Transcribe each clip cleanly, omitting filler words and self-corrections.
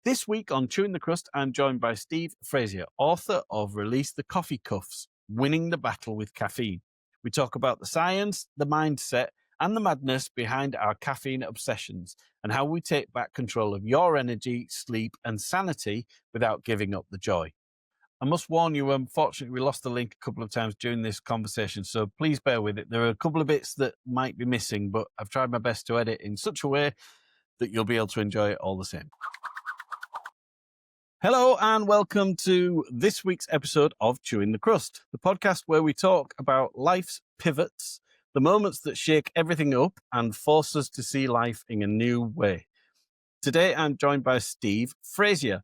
This week on Chewing the Crust, I'm joined by Steve Frazier, author of Release the Coffee Cuffs, Winning the Battle with Caffeine. We talk about the science, the mindset, and the madness behind our caffeine obsessions and how we take back control of your energy, sleep, and sanity without giving up the joy. I must warn you, unfortunately, we lost the link a couple of times during this conversation, so please bear with it. There are a couple of bits that might be missing, but I've tried my best to edit in such a way that you'll be able to enjoy it all the same. Hello and welcome to this week's episode of Chewing the Crust, the podcast where we talk about life's pivots, the moments that shake everything up and force us to see life in a new way. Today, I'm joined by Steve Frazier,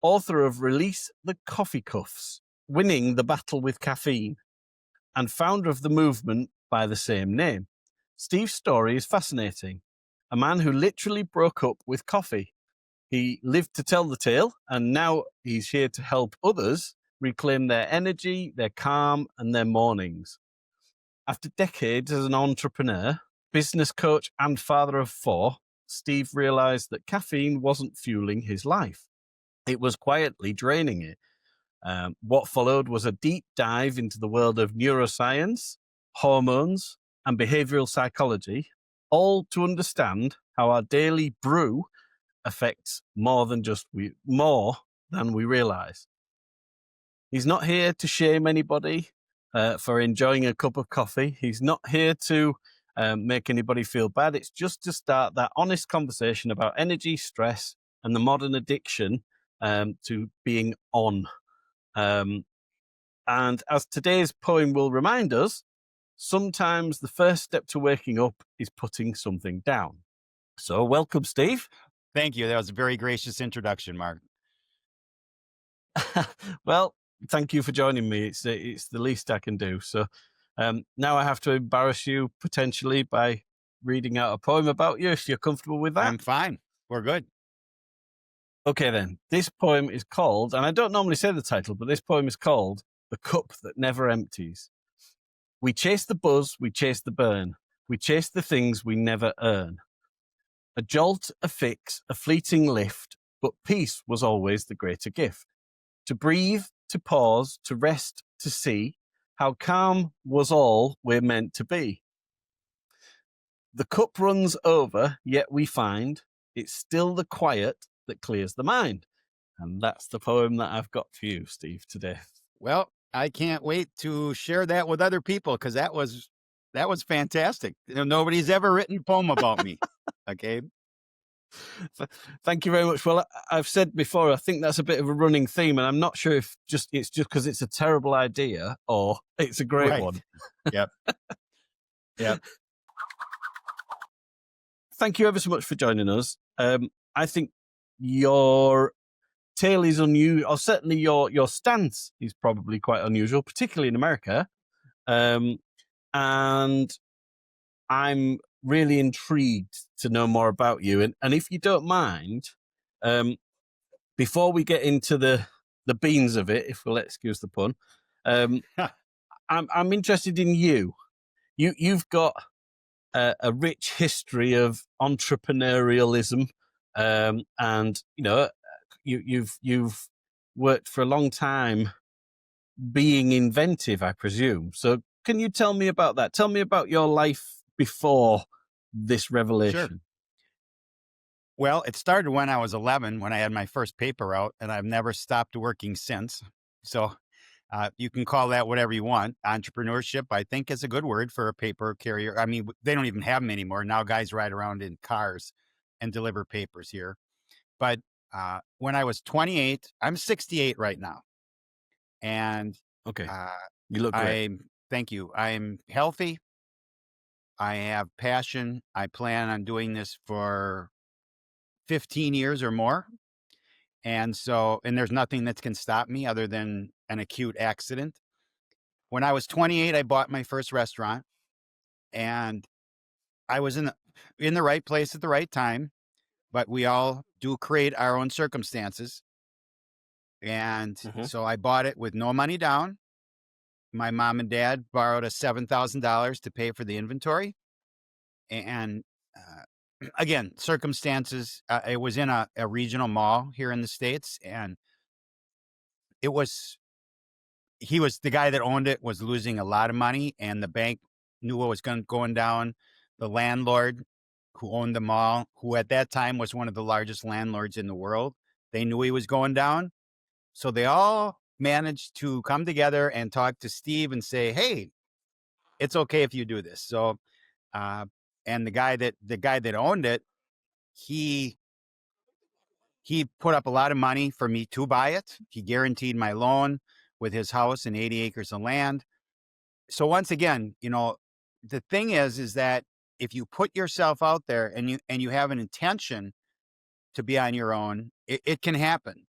author of Release the Coffee Cuffs, Winning the Battle with Caffeine, and founder of the movement by the same name. Steve's story is fascinating. A man who literally broke up with coffee. He lived to tell the tale, and now he's here to help others reclaim their energy, their calm, and their mornings. After decades as an entrepreneur, business coach, and father of four, Steve realized that caffeine wasn't fueling his life. It was quietly draining it. What followed was a deep dive into the world of neuroscience, hormones, and behavioral psychology, all to understand how our daily brew affects more than we realize. He's not here to shame anybody for enjoying a cup of coffee. He's not here to make anybody feel bad. It's just to start that honest conversation about energy, stress, and the modern addiction to being on. And as today's poem will remind us, sometimes the first step to waking up is putting something down. So welcome, Steve. Thank you. That was a very gracious introduction, Mark. Well, thank you for joining me. It's the least I can do. So now I have to embarrass you potentially by reading out a poem about you, if you're comfortable with that. I'm fine. We're good. Okay, then. This poem is called, and I don't normally say the title, but this poem is called The Cup That Never Empties. We chase the buzz, we chase the burn. We chase the things we never earn. A jolt, a fix, a fleeting lift, but peace was always the greater gift. To breathe, to pause, to rest, to see how calm was all we're meant to be. The cup runs over, yet we find it's still the quiet that clears the mind. And that's the poem that I've got for you, Steve, today. Well, I can't wait to share that with other people because that was fantastic. Nobody's ever written a poem about me. Okay. Thank you very much. Well, I've said before, I think that's a bit of a running theme, and I'm not sure if it's just because it's a terrible idea or it's a great one. Yep. Yep. Thank you ever so much for joining us. I think your tale is unusual, or certainly your stance is probably quite unusual, particularly in America. And I'm really intrigued to know more about you. And if you don't mind, before we get into the beans of it, if we'll excuse the pun, I'm interested in you. You've got a rich history of entrepreneurialism, and you've worked for a long time being inventive, I presume. So can you tell me about that? Tell me about your life before this revelation. Sure. Well, it started when I was 11, when I had my first paper out, and I've never stopped working since. So you can call that whatever you want. Entrepreneurship, I think, is a good word for a paper carrier. I mean, they don't even have them anymore. Now guys ride around in cars and deliver papers here. But when I was 28, I'm 68 right now. And okay, you look great. Thank you. I'm healthy. I have passion. I plan on doing this for 15 years or more. And there's nothing that can stop me other than an acute accident. When I was 28, I bought my first restaurant, and I was in the right place at the right time, but we all do create our own circumstances. And so I bought it with no money down. My mom and dad borrowed us $7,000 to pay for the inventory. And again, circumstances. It was in a regional mall here in the States, and it was the guy that owned it was losing a lot of money, and the bank knew what was going down. The landlord who owned the mall, who at that time was one of the largest landlords in the world, they knew he was going down. So they all managed to come together and talk to Steve and say, "Hey, it's okay if you do this." So, uh, and the guy that owned it, he put up a lot of money for me to buy it. He guaranteed my loan with his house and 80 acres of land. So once again, the thing is that if you put yourself out there and you have an intention to be on your own, it can happen.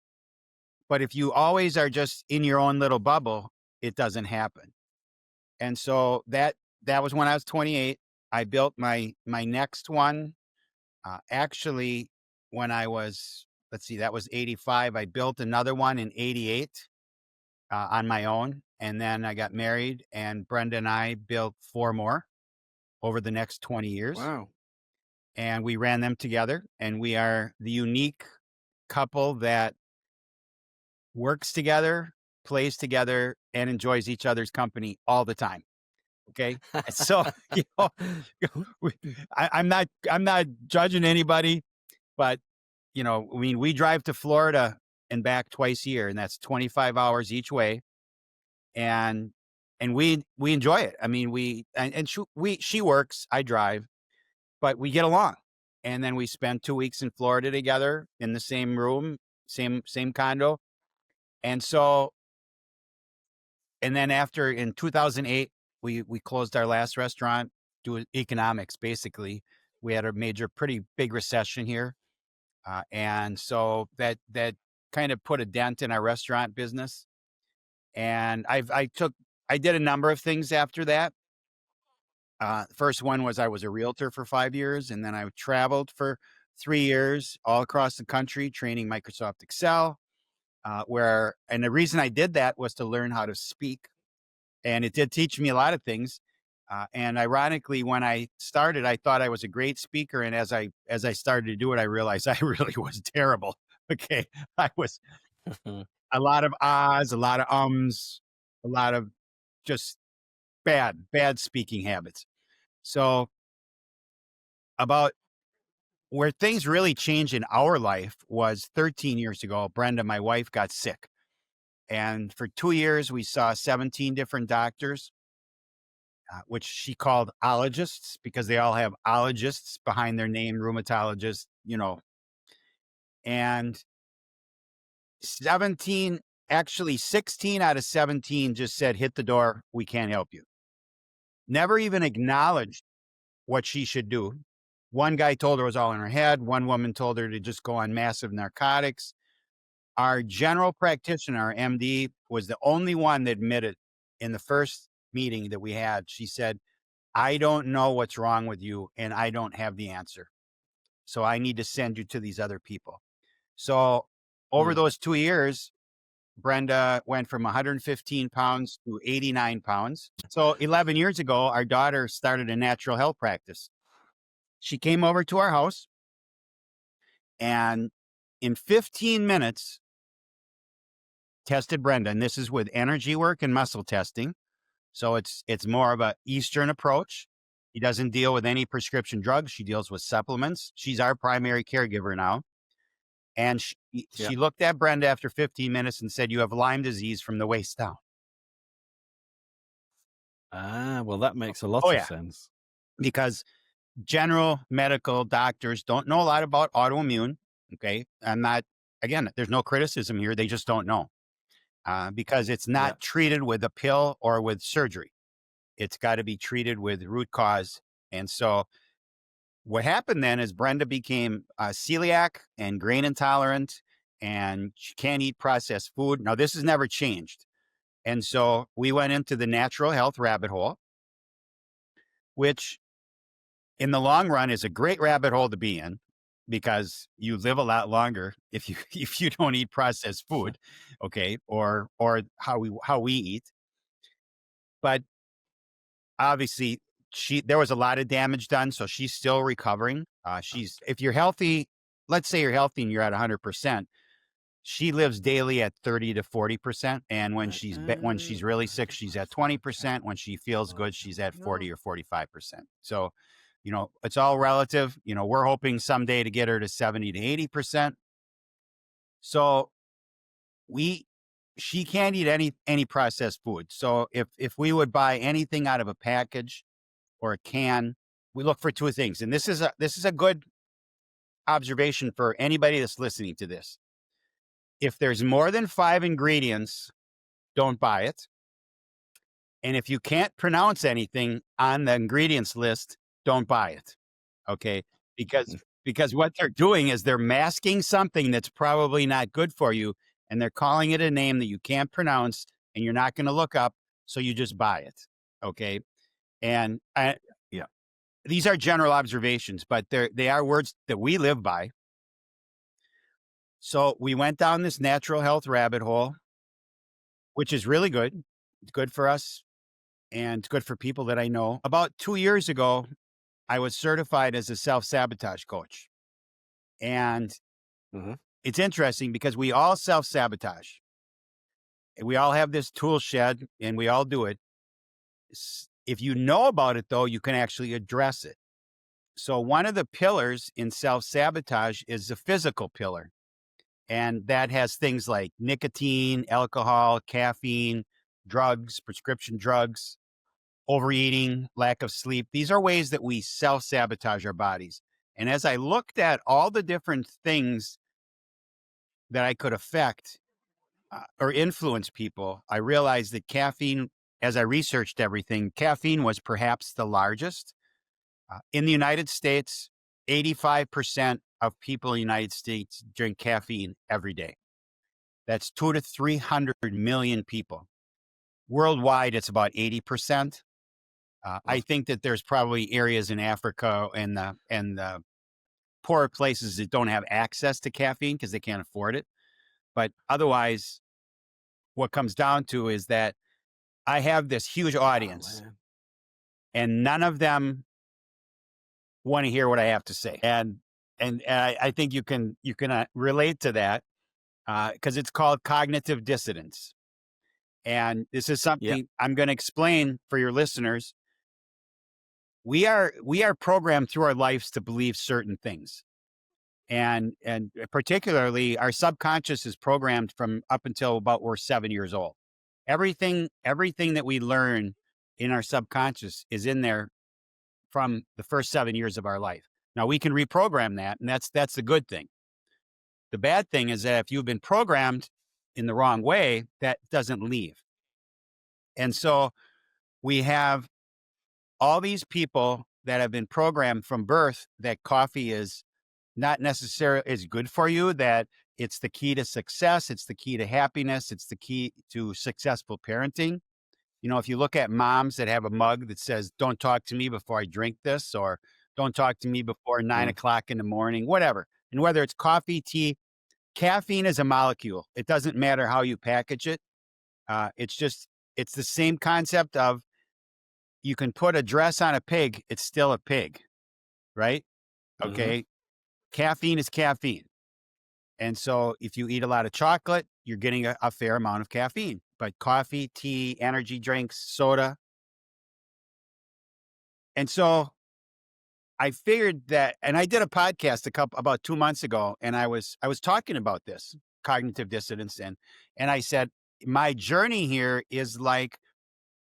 But if you always are just in your own little bubble, it doesn't happen. And so that was when I was 28. I built my next one. Actually, when I was, let's see, that was 85. I built another one in 88 on my own. And then I got married, and Brenda and I built 4 more over the next 20 years. Wow. And we ran them together. And we are the unique couple that works together, plays together, and enjoys each other's company all the time. Okay. So, I'm not judging anybody, but I mean, we drive to Florida and back twice a year, and that's 25 hours each way. And we enjoy it. I mean, she works, I drive, but we get along. And then we spent 2 weeks in Florida together in the same room, same condo. And so, and then after in 2008, we closed our last restaurant due to economics. Basically, we had a pretty big recession here. And so that kind of put a dent in our restaurant business. And I did a number of things after that. First one was I was a realtor for 5 years, and then I traveled for 3 years all across the country training Microsoft Excel. And the reason I did that was to learn how to speak, and it did teach me a lot of things. And ironically, when I started, I thought I was a great speaker, and as I started to do it, I realized I really was terrible. Okay, I was a lot of ahs, a lot of ums, a lot of just bad speaking habits. So about where things really changed in our life was 13 years ago. Brenda, my wife, got sick. And for 2 years, we saw 17 different doctors, which she called ologists because they all have ologists behind their name, rheumatologist, and 16 out of 17 just said, "Hit the door. We can't help you." Never even acknowledged what she should do. One guy told her it was all in her head. One woman told her to just go on massive narcotics. Our general practitioner, our MD, was the only one that admitted in the first meeting that we had. She said, "I don't know what's wrong with you, and I don't have the answer. So I need to send you to these other people." So over those 2 years, Brenda went from 115 pounds to 89 pounds. So 11 years ago, our daughter started a natural health practice. She came over to our house, and in 15 minutes, tested Brenda. And this is with energy work and muscle testing. So it's more of a Eastern approach. He doesn't deal with any prescription drugs. She deals with supplements. She's our primary caregiver now. And she looked at Brenda after 15 minutes and said, "You have Lyme disease from the waist down." Well, that makes a lot of sense. Because general medical doctors don't know a lot about autoimmune. Okay. There's no criticism here. They just don't know because it's not treated with a pill or with surgery. It's got to be treated with root cause. And so what happened then is Brenda became celiac and grain intolerant, and she can't eat processed food. Now, this has never changed. And so we went into the natural health rabbit hole, which in the long run is a great rabbit hole to be in because you live a lot longer if you don't eat processed food, okay, or how we eat. But obviously there was a lot of damage done, so she's still recovering. If you're healthy, let's say you're healthy and you're at 100%, she lives daily at 30 to 40%. And when she's really sick, she's at 20%. When she feels good, she's at 40 or 45%. So, it's all relative. We're hoping someday to get her to 70 to 80%. So she can't eat any processed food. So if we would buy anything out of a package or a can, we look for two things. And this is a good observation for anybody that's listening to this. If there's more than 5 ingredients, don't buy it. And if you can't pronounce anything on the ingredients list, don't buy it. Okay? Because what they're doing is they're masking something that's probably not good for you, and they're calling it a name that you can't pronounce and you're not going to look up, so you just buy it. Okay? And these are general observations, but they are words that we live by. So we went down this natural health rabbit hole, which is really good. It's good for us and it's good for people that I know. About 2 years ago, I was certified as a self-sabotage coach. And it's interesting because we all self-sabotage. We all have this tool shed and we all do it. If you know about it, though, you can actually address it. So one of the pillars in self-sabotage is the physical pillar. And that has things like nicotine, alcohol, caffeine, drugs, prescription drugs, overeating, lack of sleep. These are ways that we self-sabotage our bodies. And as I looked at all the different things that I could affect or influence people, I realized that caffeine, as I researched everything, caffeine was perhaps the largest. In the United States, 85% of people in the United States drink caffeine every day. That's 200 to 300 million people. Worldwide, it's about 80%. I think that there's probably areas in Africa and the poorer places that don't have access to caffeine because they can't afford it. But otherwise, what comes down to is that I have this huge audience and none of them want to hear what I have to say. And I think you can relate to that because it's called cognitive dissonance. And this is something I'm going to explain for your listeners. We are programmed through our lives to believe certain things. And particularly our subconscious is programmed from up until about we're 7 years old. Everything that we learn in our subconscious is in there from the first 7 years of our life. Now we can reprogram that, and that's the good thing. The bad thing is that if you've been programmed in the wrong way, that doesn't leave. And so we have all these people that have been programmed from birth that coffee is not necessarily is good for you, that it's the key to success, it's the key to happiness, it's the key to successful parenting. If you look at moms that have a mug that says, "Don't talk to me before I drink this," or "Don't talk to me before 9 o'clock in the morning," whatever. And whether it's coffee, tea, caffeine is a molecule. It doesn't matter how you package it. It's the same concept of you can put a dress on a pig. It's still a pig, right? Okay. Caffeine is caffeine. And so if you eat a lot of chocolate, you're getting a fair amount of caffeine. But coffee, tea, energy drinks, soda. And so I figured that, and I did a podcast about 2 months ago, and I was talking about this cognitive dissonance, and I said, my journey here is like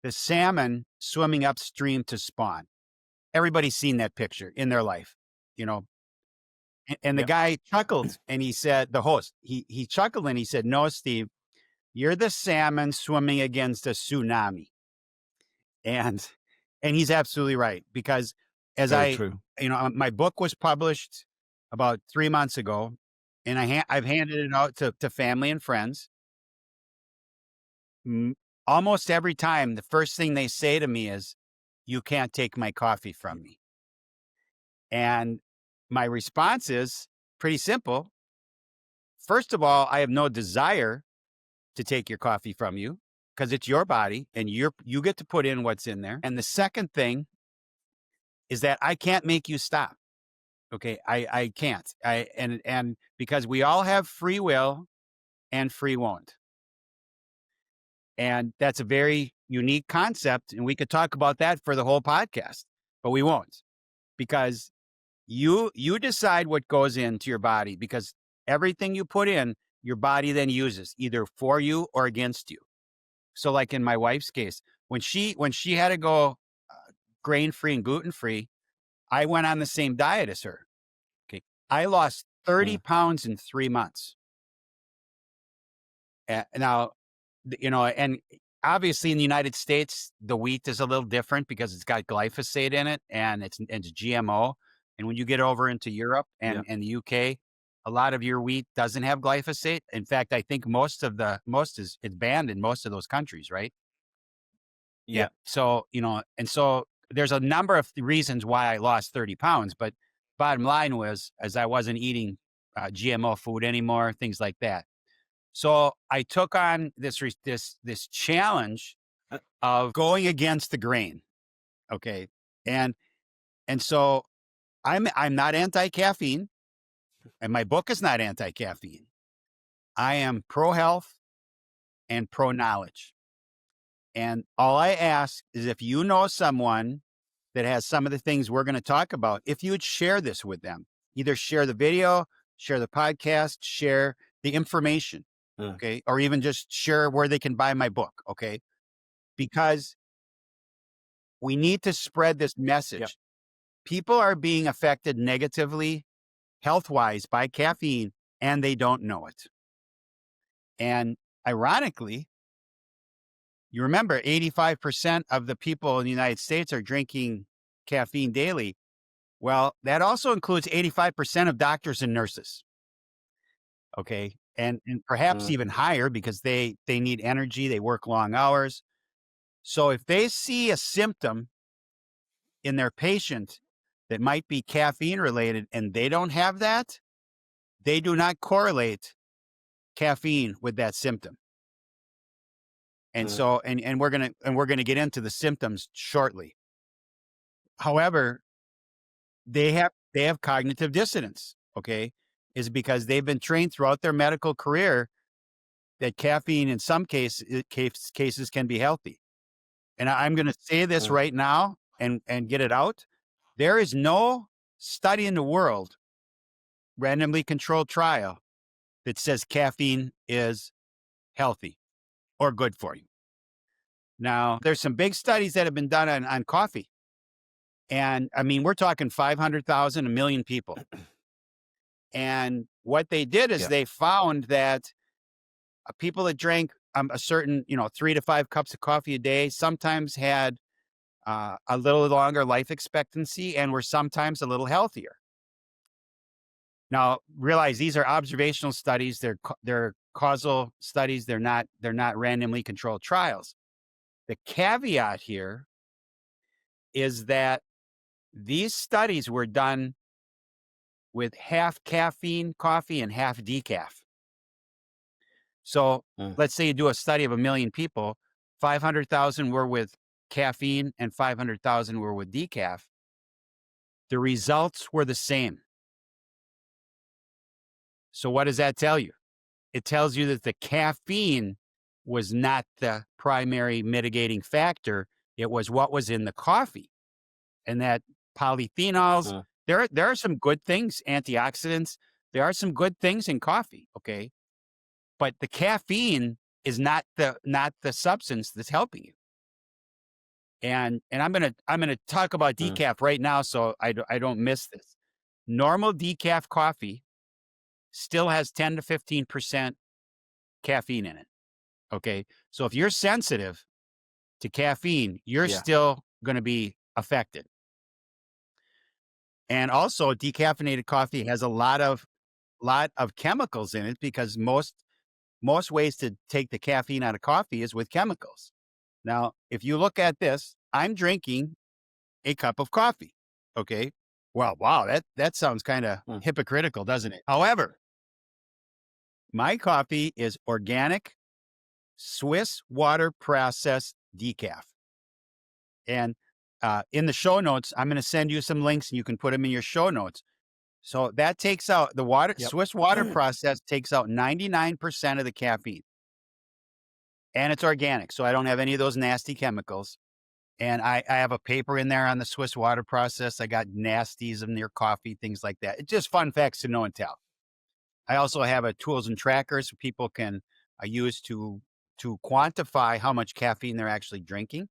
the salmon swimming upstream to spawn. Everybody's seen that picture in their life, And the guy chuckled and he said, the host, he chuckled and he said, "No, Steve, you're the salmon swimming against a tsunami." And he's absolutely right, because True. My book was published about 3 months ago, and I've handed it out to family and friends. Almost every time, the first thing they say to me is, "You can't take my coffee from me." And my response is pretty simple. First of all, I have no desire to take your coffee from you because it's your body and you get to put in what's in there. And the second thing is that I can't make you stop. Okay. I can't. And because we all have free will and free won't. And that's a very unique concept. And we could talk about that for the whole podcast, but we won't, because you decide what goes into your body, because everything you put in, your body then uses either for you or against you. So like in my wife's case, when she had to go grain free and gluten free, I went on the same diet as her. Okay. I lost 30 pounds in 3 months. Now, and obviously in the United States, the wheat is a little different because it's got glyphosate in it and it's GMO. And when you get over into Europe and the UK, a lot of your wheat doesn't have glyphosate. In fact, I think it's banned in most of those countries, right? Yeah. So, and so there's a number of reasons why I lost 30 pounds, but bottom line was, as I wasn't eating GMO food anymore, things like that. So I took on this challenge of going against the grain. Okay. And so I'm not anti-caffeine, and my book is not anti-caffeine. I am pro-health and pro-knowledge. And all I ask is, if you know someone that has some of the things we're going to talk about, if you would share this with them, either share the video, share the podcast, share the information. Okay. Or even just share where they can buy my book. Okay. Because we need to spread this message. Yep. People are being affected negatively, health-wise, by caffeine, and they don't know it. And ironically, you remember 85% of the people in the United States are drinking caffeine daily. Well, that also includes 85% of doctors and nurses. Okay. And perhaps even higher, because they need energy. They work long hours. So if they see a symptom in their patient that might be caffeine related and they don't have that, they do not correlate caffeine with that symptom. And so, and we're going to get into the symptoms shortly. However, they have cognitive dissonance. Okay. Is because they've been trained throughout their medical career that caffeine in some cases can be healthy. And I'm going to say this right now and get it out. There is no study in the world, randomly controlled trial, that says caffeine is healthy or good for you. Now, there's some big studies that have been done on coffee. And I mean, we're talking 500,000, 1 million people. And what they did is they found that people that drank a certain, 3 to 5 cups of coffee a day sometimes had a little longer life expectancy and were sometimes a little healthier. Now, realize these are observational studies. They're causal studies. They're not randomly controlled trials. The caveat here is that these studies were done with half caffeine coffee and half decaf. So let's say you do a study of 1 million people, 500,000 were with caffeine and 500,000 were with decaf. The results were the same. So what does that tell you? It tells you that the caffeine was not the primary mitigating factor. It was what was in the coffee, and that polyphenols, there are some good things, antioxidants. There are some good things in coffee. Okay. But the caffeine is not the substance that's helping you. And I'm going to talk about decaf right now, so I don't miss this. Normal decaf coffee still has 10 to 15% caffeine in it. Okay. So if you're sensitive to caffeine, you're still going to be affected. And also, decaffeinated coffee has a lot of chemicals in it, because most ways to take the caffeine out of coffee is with chemicals. Now, if you look at this, I'm drinking a cup of coffee. Okay. Well, wow, that sounds kind of hypocritical, doesn't it? However, my coffee is organic, Swiss water processed decaf. And in the show notes, I'm going to send you some links and you can put them in your show notes. So that takes out the water. Yep. Swiss water process takes out 99% of the caffeine, and it's organic. So I don't have any of those nasty chemicals. And I have a paper in there on the Swiss water process. I got nasties in their coffee, things like that. It's just fun facts to know and tell. I also have a tools and trackers so people can use to quantify how much caffeine they're actually drinking.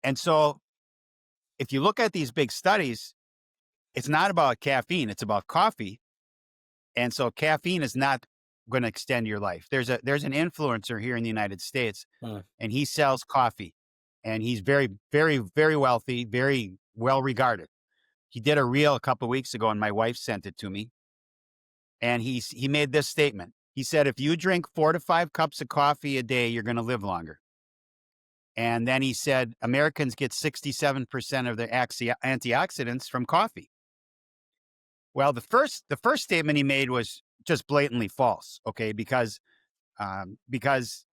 And so if you look at these big studies, it's not about caffeine, it's about coffee. And so caffeine is not going to extend your life. There's an influencer here in the United States, and he sells coffee, and he's very, very, very wealthy, very well regarded. He did a reel a couple of weeks ago, and my wife sent it to me. And he made this statement. He said, if you drink 4 to 5 cups of coffee a day, you're going to live longer. And then he said, Americans get 67% of their antioxidants from coffee. Well, the first statement he made was just blatantly false, okay? Because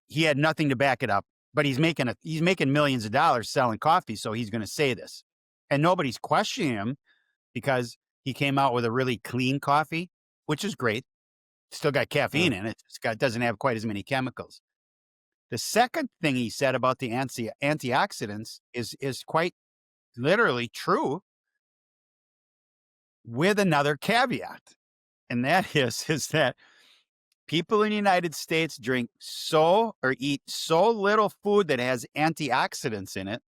he had nothing to back it up. But he's making millions of dollars selling coffee, so he's going to say this, and nobody's questioning him because he came out with a really clean coffee, which is great. Still got caffeine in it. Doesn't have quite as many chemicals. The second thing he said about the antioxidants is quite literally true, with another caveat. And that is that people in the United States eat so little food that has antioxidants in it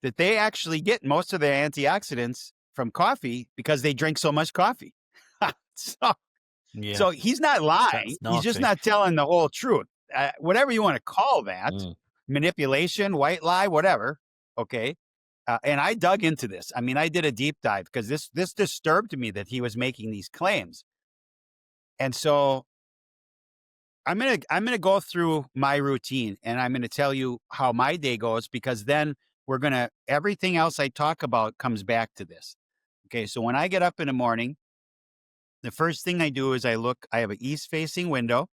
that they actually get most of their antioxidants from coffee because they drink so much coffee. So he's not lying. He's just not telling the whole truth. Whatever you want to call that, manipulation, white lie, whatever. Okay. And I dug into this. I mean, I did a deep dive because this disturbed me that he was making these claims. And so I'm gonna go through my routine, and I'm gonna tell you how my day goes, because then everything else I talk about comes back to this. Okay, so when I get up in the morning, the first thing I do is I have an east-facing window,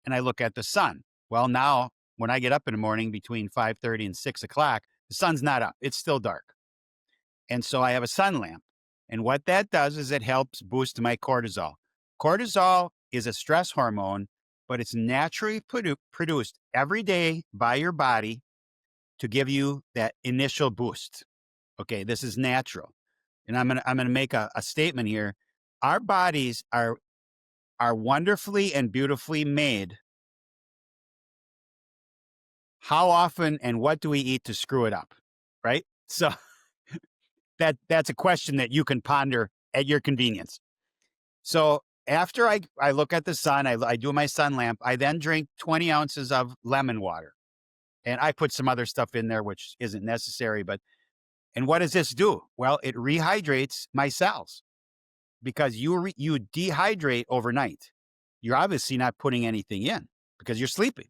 and I look at the sun. Well, now when I get up in the morning between 5:30 and 6 o'clock, the sun's not up; it's still dark, and so I have a sun lamp. And what that does is it helps boost my cortisol. Cortisol is a stress hormone, but it's naturally produced every day by your body to give you that initial boost. Okay, this is natural. And I'm gonna make a statement here. Our bodies are wonderfully and beautifully made. How often and what do we eat to screw it up? Right? So that's a question that you can ponder at your convenience. So after I look at the sun, I do my sun lamp, I then drink 20 ounces of lemon water. And I put some other stuff in there, which isn't necessary. And what does this do? Well, it rehydrates my cells, because you dehydrate overnight. You're obviously not putting anything in because you're sleeping.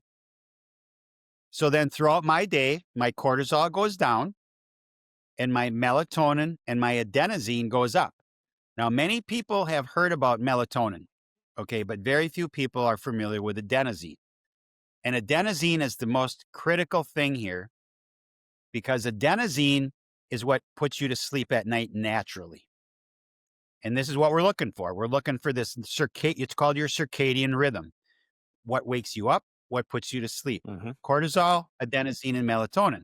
So then throughout my day, my cortisol goes down and my melatonin and my adenosine goes up. Now, many people have heard about melatonin, okay, but very few people are familiar with adenosine. And adenosine is the most critical thing here, because adenosine is what puts you to sleep at night naturally. And this is what we're looking for. We're looking for this it's called your circadian rhythm. What wakes you up, what puts you to sleep. Cortisol, adenosine, and melatonin.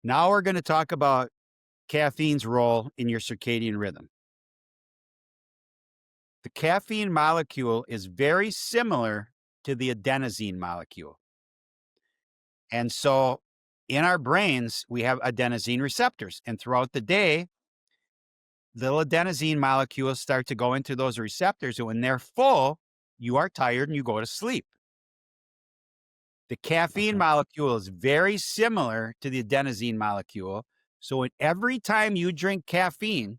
Now we're going to talk about caffeine's role in your circadian rhythm. The caffeine molecule is very similar to the adenosine molecule. And so in our brains, we have adenosine receptors. And throughout the day, little adenosine molecules start to go into those receptors. And when they're full, you are tired and you go to sleep. The caffeine molecule is very similar to the adenosine molecule. So every time you drink caffeine,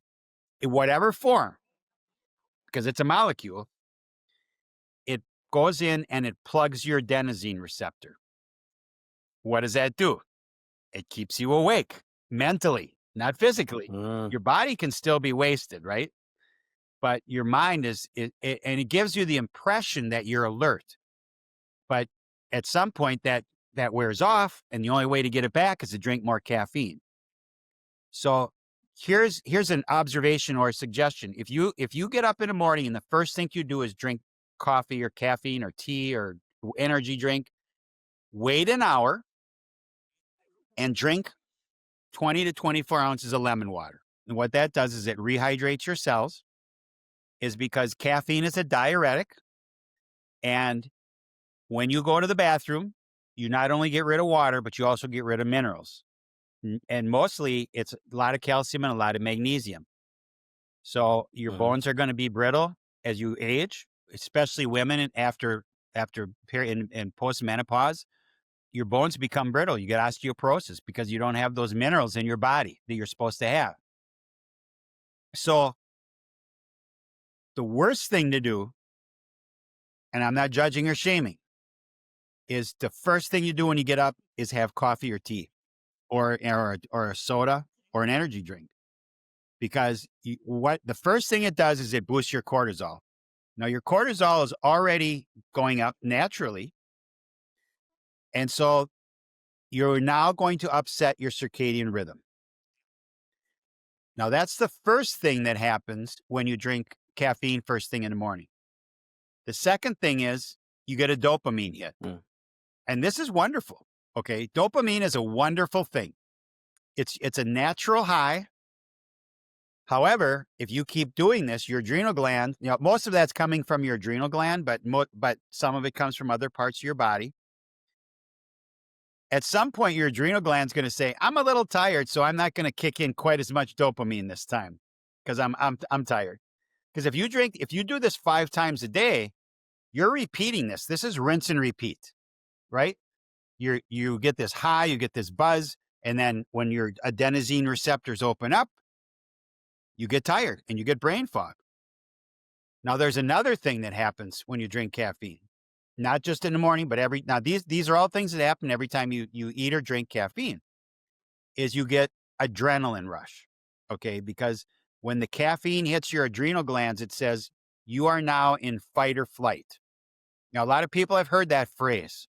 in whatever form, because it's a molecule, it goes in and it plugs your adenosine receptor. What does that do? It keeps you awake mentally, not physically. Your body can still be wasted, right? But your mind and it gives you the impression that you're alert. But at some point that wears off, and the only way to get it back is to drink more caffeine. So here's an observation or a suggestion. If you get up in the morning and the first thing you do is drink coffee or caffeine or tea or energy drink, wait an hour and drink 20 to 24 ounces of lemon water. And what that does is it rehydrates your cells, is because caffeine is a diuretic. And when you go to the bathroom, you not only get rid of water, but you also get rid of minerals. And mostly it's a lot of calcium and a lot of magnesium. So your bones are going to be brittle as you age, especially women after period and post-menopause. Your bones become brittle. You get osteoporosis because you don't have those minerals in your body that you're supposed to have. So the worst thing to do, and I'm not judging or shaming, is the first thing you do when you get up is have coffee or tea or a soda or an energy drink. Because the first thing it does is it boosts your cortisol. Now, your cortisol is already going up naturally. And so you're now going to upset your circadian rhythm. Now, that's the first thing that happens when you drink caffeine first thing in the morning. The second thing is you get a dopamine hit. And this is wonderful. Okay. Dopamine is a wonderful thing. It's a natural high. However, if you keep doing this, your adrenal gland, most of that's coming from your adrenal gland, but some of it comes from other parts of your body. At some point, your adrenal gland's going to say, "I'm a little tired, so I'm not going to kick in quite as much dopamine this time because I'm tired." Because if you do this 5 times a day, you're repeating this. This is rinse and repeat, right? You get this high, you get this buzz, and then when your adenosine receptors open up, you get tired and you get brain fog. Now, there's another thing that happens when you drink caffeine, not just in the morning, but these are all things that happen every time you eat or drink caffeine, is you get adrenaline rush. Okay. Because when the caffeine hits your adrenal glands, it says you are now in fight or flight. Now, a lot of people have heard that phrase.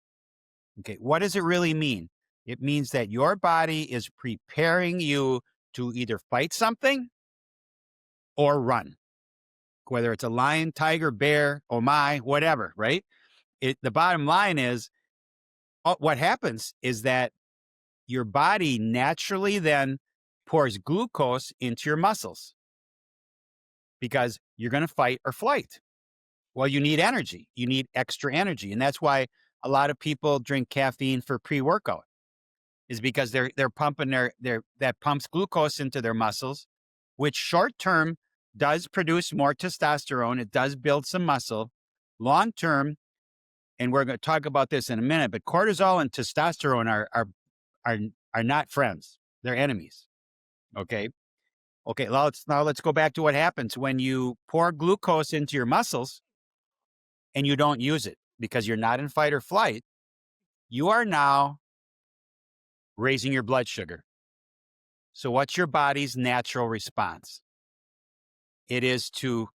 Okay. What does it really mean? It means that your body is preparing you to either fight something or run, whether it's a lion, tiger, bear, oh my, whatever, right? The bottom line is what happens is that your body naturally then pours glucose into your muscles because you're going to fight or flight. Well, you need energy. You need extra energy. And that's why a lot of people drink caffeine for pre-workout, is because they're pumping that pumps glucose into their muscles, which short term does produce more testosterone. It does build some muscle. Long term, and we're going to talk about this in a minute, but cortisol and testosterone are not friends. They're enemies. Okay. Okay. Now let's go back to what happens when you pour glucose into your muscles and you don't use it because you're not in fight or flight. You are now raising your blood sugar. So what's your body's natural response? It is to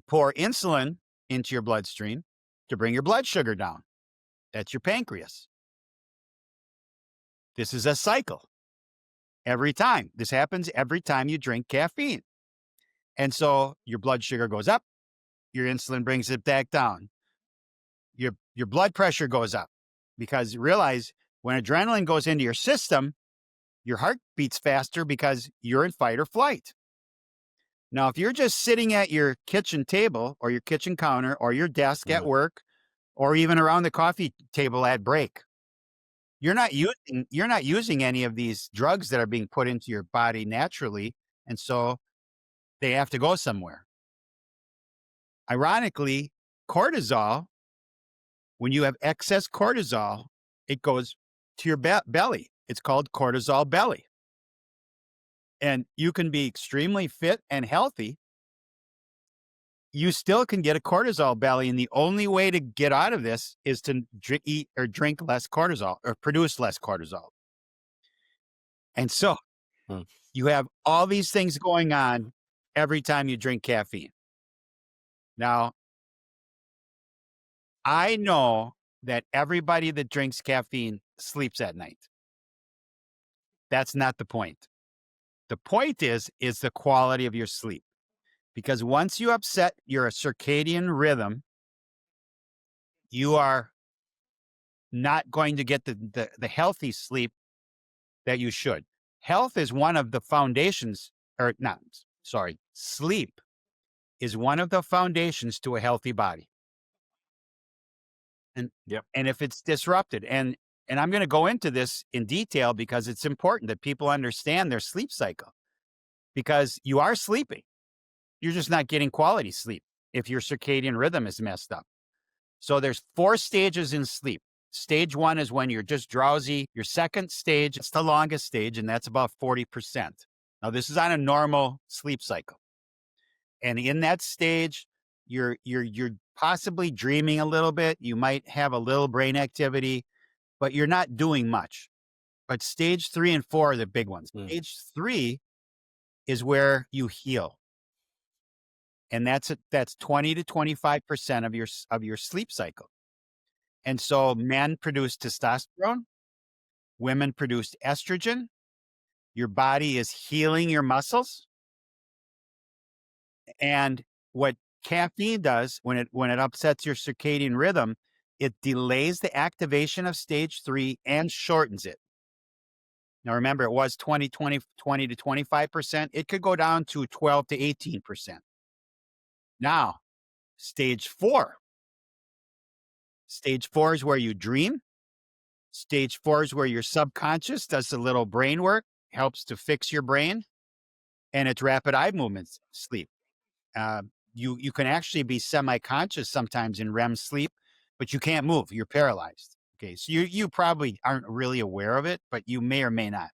pour insulin into your bloodstream to bring your blood sugar down. That's your pancreas. This is a cycle. Every time. This happens every time you drink caffeine. And so your blood sugar goes up, your insulin brings it back down. Your blood pressure goes up because realize when adrenaline goes into your system, your heart beats faster because you're in fight or flight. Now, if you're just sitting at your kitchen table or your kitchen counter or your desk at work or even around the coffee table at break, you're not using any of these drugs that are being put into your body naturally, and so they have to go somewhere. Ironically, cortisol, when you have excess cortisol, it goes to your belly. It's called cortisol belly. And you can be extremely fit and healthy. You still can get a cortisol belly. And the only way to get out of this is to eat or drink less cortisol or produce less cortisol. And so you have all these things going on every time you drink caffeine. Now, I know that everybody that drinks caffeine sleeps at night. That's not the point. The point is the quality of your sleep. Because once you upset your circadian rhythm, you are not going to get the healthy sleep that you should. Health is one of the foundations, or not, sorry, sleep is one of the foundations to a healthy body. And Yep. and if it's disrupted, and I'm going to go into this in detail because it's important that people understand their sleep cycle, because you are sleeping. You're just not getting quality sleep if your circadian rhythm is messed up. So there's 4 stages in sleep. Stage 1 is when you're just drowsy. Your second stage, it's the longest stage, and that's about 40%. Now, this is on a normal sleep cycle. And in that stage, you're possibly dreaming a little bit. You might have a little brain activity, but you're not doing much. But stage 3 and 4 are the big ones. Stage 3 is where you heal. And that's 20 to 25% of your sleep cycle. And so men produce testosterone, women produce estrogen. Your body is healing your muscles. And what caffeine does when it upsets your circadian rhythm, it delays the activation of stage 3 and shortens it. Now remember, it was 20 to 25%. It could go down to 12 to 18%. Now, stage 4. Stage 4 is where you dream. Stage 4 is where your subconscious does a little brain work, helps to fix your brain, and it's rapid eye movements sleep. You can actually be semi-conscious sometimes in REM sleep, but you can't move. You're paralyzed. Okay, so you probably aren't really aware of it, but you may or may not.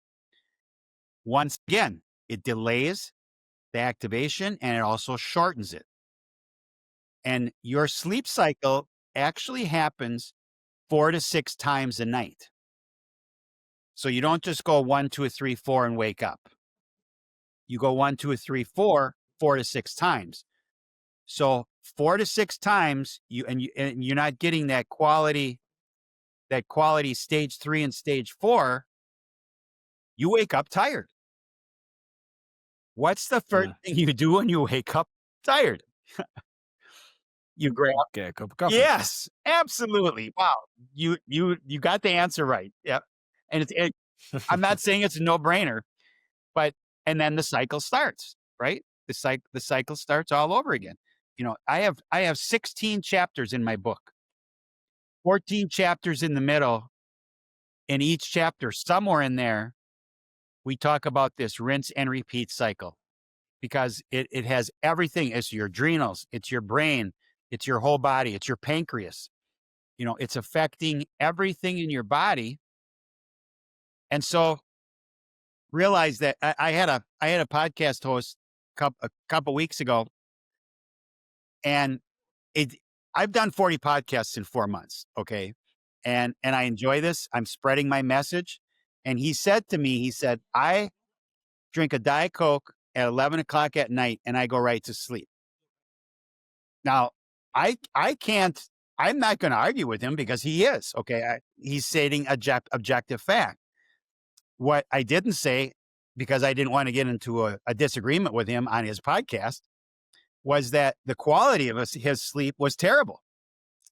Once again, it delays the activation and it also shortens it. And your sleep cycle actually happens 4 to 6 times a night. So you don't just go 1, 2, 3, 4 and wake up. You go 1, 2, 3, 4, 4 to 6 times. So 4 to 6 times and you're not getting that quality stage 3 and stage 4. You wake up tired. What's the first thing you do when you wake up tired? You get a cup of coffee. Yes, absolutely. Wow. You got the answer right. Yep. And I'm not saying it's a no-brainer, but and then the cycle starts, right? The cycle starts all over again. You know, I have 16 chapters in my book. 14 chapters in the middle. In each chapter, somewhere in there, we talk about this rinse and repeat cycle because it has everything. It's your adrenals, it's your brain, it's your whole body, it's your pancreas. You know, it's affecting everything in your body. And so realize that I had a podcast host a couple weeks ago, and I've done 40 podcasts in 4 months. Okay. And I enjoy this. I'm spreading my message. And he said to me, he said, I drink a Diet Coke at 11 o'clock at night and I go right to sleep. Now, I'm not going to argue with him because he is, okay. He's stating objective fact. What I didn't say, because I didn't want to get into a disagreement with him on his podcast, was that the quality of his sleep was terrible.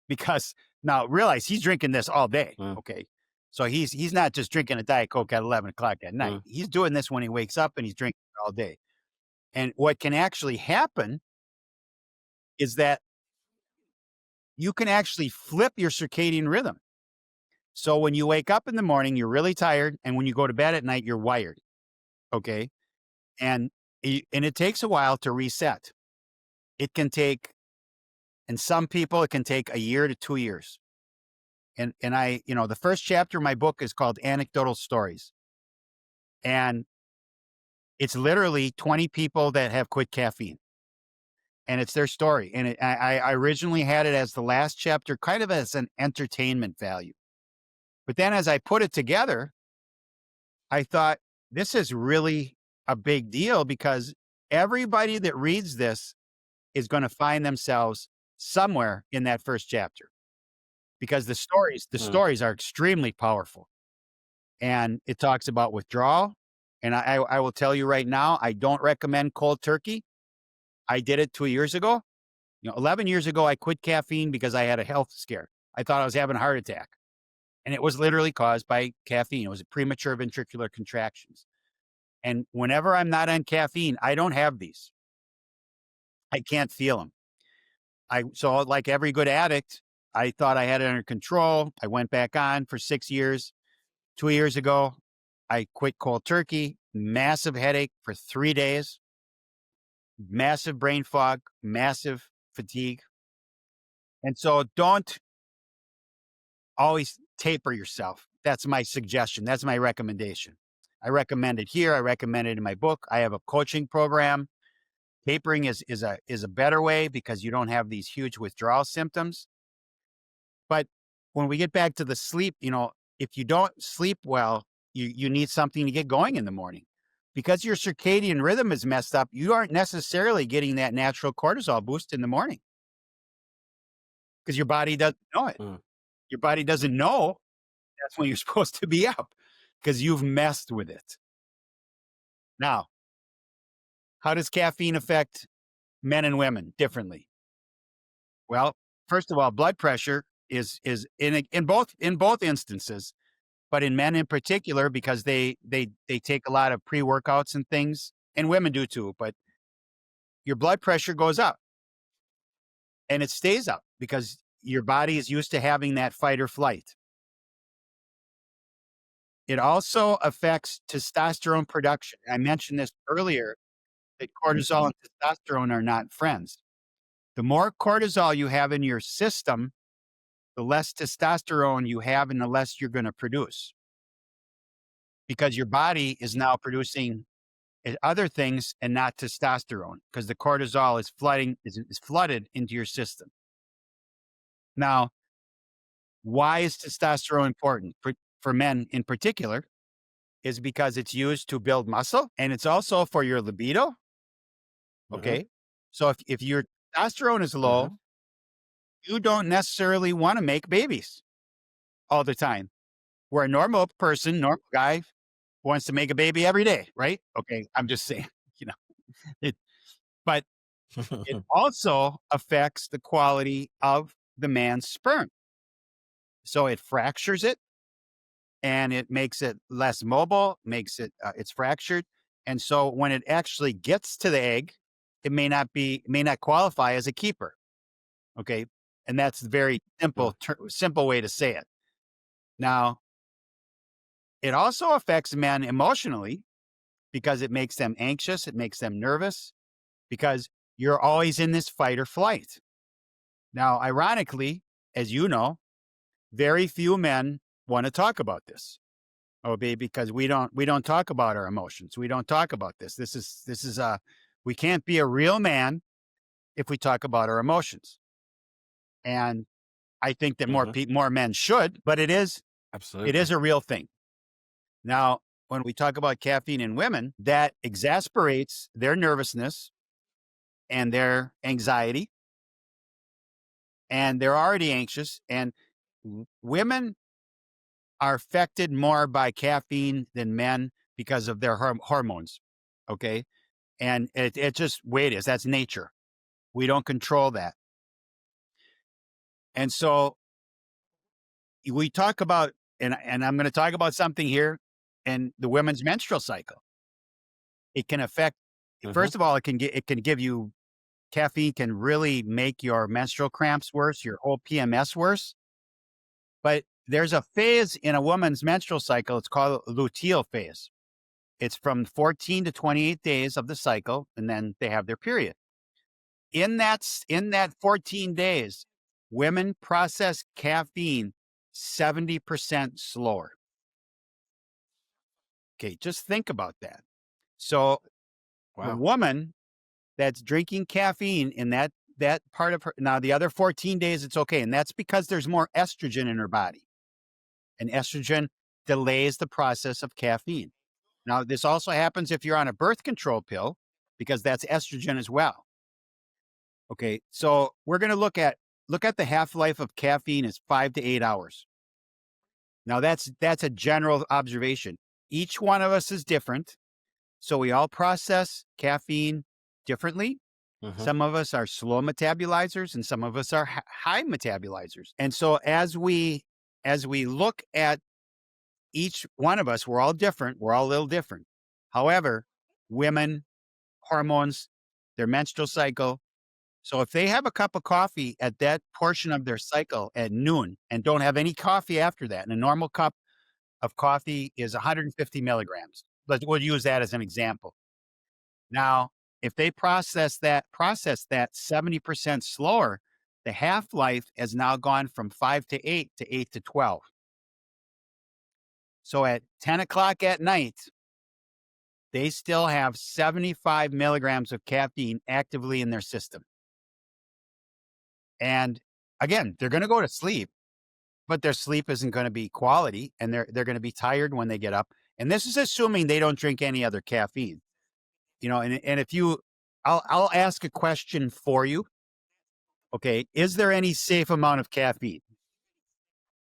Because now realize he's drinking this all day. Okay. So he's not just drinking a Diet Coke at 11 o'clock at night. He's doing this when he wakes up and he's drinking it all day. And what can actually happen is that you can actually flip your circadian rhythm. So when you wake up in the morning, you're really tired. And when you go to bed at night, you're wired. Okay. And it takes a while to reset. It can take, and some people, it can take a year to 2 years. And the first chapter of my book is called Anecdotal Stories. And it's literally 20 people that have quit caffeine. And it's their story. And I originally had it as the last chapter, kind of as an entertainment value. But then as I put it together, I thought, this is really a big deal because everybody that reads this is going to find themselves somewhere in that first chapter. Because the stories are extremely powerful. And it talks about withdrawal. And I will tell you right now, I don't recommend cold turkey. I did it 2 years ago. 11 years ago, I quit caffeine because I had a health scare. I thought I was having a heart attack. And it was literally caused by caffeine. It was premature ventricular contractions. And whenever I'm not on caffeine, I don't have these. I can't feel them. So like every good addict, I thought I had it under control. I went back on for 6 years. 2 years ago, I quit cold turkey, massive headache for 3 days, massive brain fog, massive fatigue. And so don't always taper yourself. That's my suggestion. That's my recommendation. I recommend it here. I recommend it in my book. I have a coaching program. Tapering is a better way because you don't have these huge withdrawal symptoms. But when we get back to the sleep, if you don't sleep well, you need something to get going in the morning. Because your circadian rhythm is messed up, you aren't necessarily getting that natural cortisol boost in the morning. Because your body doesn't know it. Your body doesn't know that's when you're supposed to be up because you've messed with it. Now, how does caffeine affect men and women differently? Well, first of all, blood pressure is in both instances, but in men in particular because they take a lot of pre-workouts and things, and women do too. But your blood pressure goes up, and it stays up because your body is used to having that fight or flight. It also affects testosterone production. I mentioned this earlier, that cortisol and testosterone are not friends. The more cortisol you have in your system, the less testosterone you have and the less you're going to produce. Because your body is now producing other things and not testosterone because the cortisol is flooded into your system. Now, why is testosterone important for men in particular? Is because it's used to build muscle and it's also for your libido. Okay. So if your testosterone is low, you don't necessarily want to make babies all the time. Where a normal person, normal guy wants to make a baby every day, right? Okay. I'm just saying, but it also affects the quality of the man's sperm. So it fractures it and it makes it less mobile, it's fractured. And so when it actually gets to the egg, it may not qualify as a keeper. Okay. And that's the very simple way to say it. Now, it also affects men emotionally because it makes them anxious. It makes them nervous because you're always in this fight or flight. Now, ironically, as you know, very few men want to talk about this. Because we don't talk about our emotions. We don't talk about this. We can't be a real man if we talk about our emotions. And I think that more men should, but it is a real thing. Now, when we talk about caffeine in women, that exasperates their nervousness and their anxiety, and they're already anxious. And women are affected more by caffeine than men because of their hormones. Okay. And it's just way it is. That's nature. We don't control that. And so we talk about, and I'm going to talk about something here, and the women's menstrual cycle. It can affect, first of all, caffeine can really make your menstrual cramps worse, your whole PMS worse. But there's a phase in a woman's menstrual cycle. It's called luteal phase. It's from 14 to 28 days of the cycle, and then they have their period. In that 14 days, women process caffeine 70% slower. Okay, just think about that. So a woman that's drinking caffeine in that part of her, now the other 14 days, it's okay. And that's because there's more estrogen in her body. And estrogen delays the process of caffeine. Now, this also happens if you're on a birth control pill, because that's estrogen as well. Okay, so we're going to look at the half-life of caffeine is 5 to 8 hours. Now, that's a general observation. Each one of us is different. So we all process caffeine differently. Mhm. Some of us are slow metabolizers and some of us are high metabolizers. And so as we look at each one of us, we're all different. We're all a little different. However, women, hormones, their menstrual cycle. So if they have a cup of coffee at that portion of their cycle at noon and don't have any coffee after that, and a normal cup of coffee is 150 milligrams. We'll use that as an example. Now, if they process that 70% slower, the half-life has now gone from 5 to 8 to 8 to 12. So at 10 o'clock at night, they still have 75 milligrams of caffeine actively in their system. And again, they're going to go to sleep, but their sleep isn't going to be quality, and they're going to be tired when they get up. And this is assuming they don't drink any other caffeine. And if you, I'll ask a question for you. Okay, is there any safe amount of caffeine?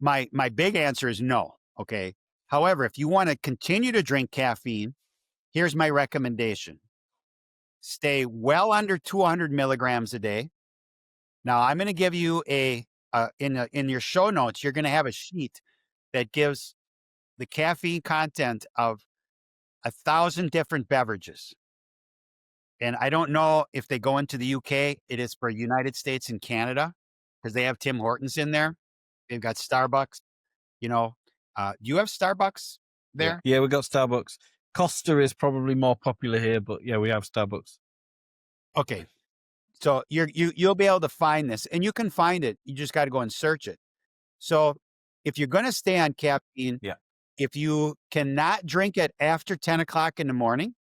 My big answer is no. Okay. However, if you want to continue to drink caffeine, here's my recommendation. Stay well under 200 milligrams a day. Now, I'm going to give you in your show notes, you're going to have a sheet that gives the caffeine content of 1,000 different beverages. And I don't know if they go into the UK. It is for United States and Canada because they have Tim Hortons in there. They've got Starbucks. Do you have Starbucks there? Yeah, we got Starbucks. Costa is probably more popular here, but yeah, we have Starbucks. Okay. So you'll be able to find this, and you can find it. You just got to go and search it. So if you're going to stay on caffeine, if you cannot drink it after 10 o'clock in the morning,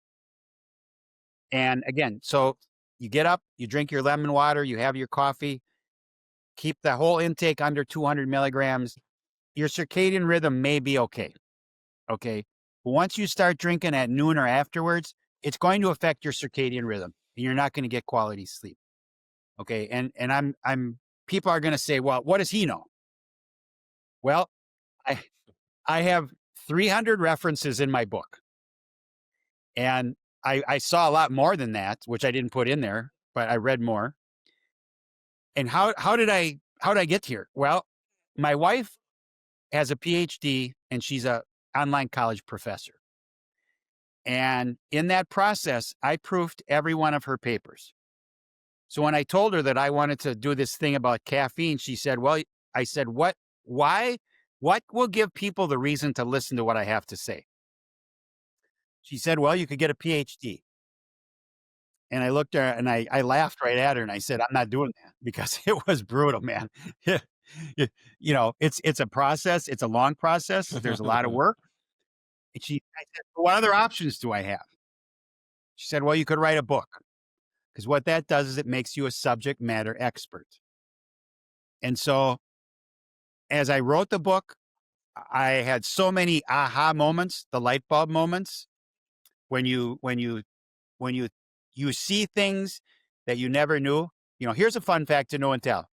and again, so you get up, you drink your lemon water, you have your coffee, keep the whole intake under 200 milligrams. Your circadian rhythm may be okay. Okay. But once you start drinking at noon or afterwards, it's going to affect your circadian rhythm, and you're not going to get quality sleep. Okay. And I'm people are going to say, well, what does he know? Well, I have 300 references in my book, and I saw a lot more than that, which I didn't put in there, but I read more. And how did I get here? Well, my wife has a PhD and she's a online college professor. And in that process, I proofed every one of her papers. So when I told her that I wanted to do this thing about caffeine, she said, well, I said, what will give people the reason to listen to what I have to say? She said, well, you could get a PhD. And I looked at her and I laughed right at her and I said, I'm not doing that because it was brutal, man. It's a process. It's a long process. There's a lot of work. And I said, what other options do I have? She said, well, you could write a book, because what that does is it makes you a subject matter expert. And so as I wrote the book, I had so many aha moments, the light bulb moments, when you see things that you never knew. Here's a fun fact to know and tell.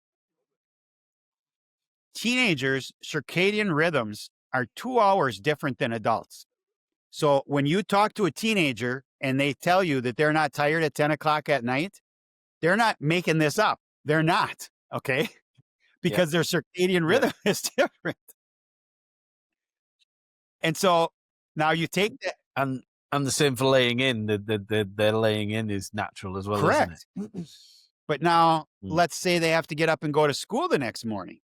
Teenagers' circadian rhythms are 2 hours different than adults. So when you talk to a teenager and they tell you that they're not tired at 10 o'clock at night, they're not making this up. They're not, okay? Because their circadian rhythm is different. And so now you take that. And the same for laying in. Their laying in is natural as well, correct. Isn't it? But now let's say they have to get up and go to school the next morning,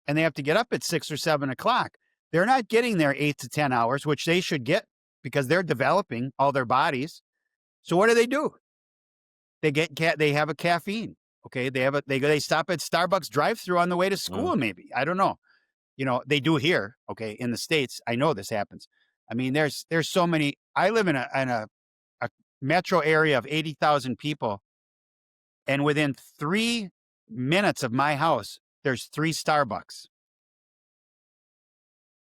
and they have to get up at 6 or 7 o'clock. They're not getting their 8 to 10 hours, which they should get because they're developing all their bodies. So what do? They have a caffeine. Okay. They stop at Starbucks drive-through on the way to school. Maybe, I don't know. They do here. Okay. In the States, I know this happens. I mean, there's so many. I live in a metro area of 80,000 people. And within 3 minutes of my house, there's 3 Starbucks.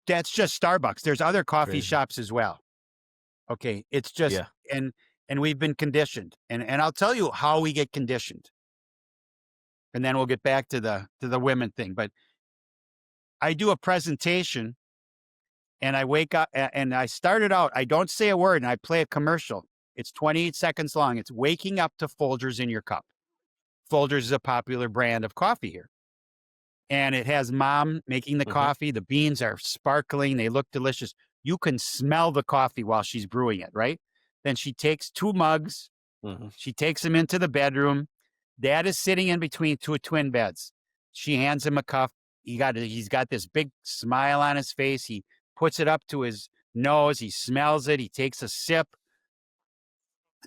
That's just Starbucks. There's other coffee shops as well. Okay. It's just, and we've been conditioned, and I'll tell you how we get conditioned. And then we'll get back to the women thing. But I do a presentation, and I wake up and I started out, I don't say a word and I play a commercial. It's 28 seconds long. It's waking up to Folgers in your cup. Folgers is a popular brand of coffee here. And it has mom making the coffee. The beans are sparkling. They look delicious. You can smell the coffee while she's brewing it, right? Then she takes 2 mugs. She takes them into the bedroom. Dad is sitting in between 2 twin beds. She hands him a cup. He's got this big smile on his face. He puts it up to his nose. He smells it. He takes a sip.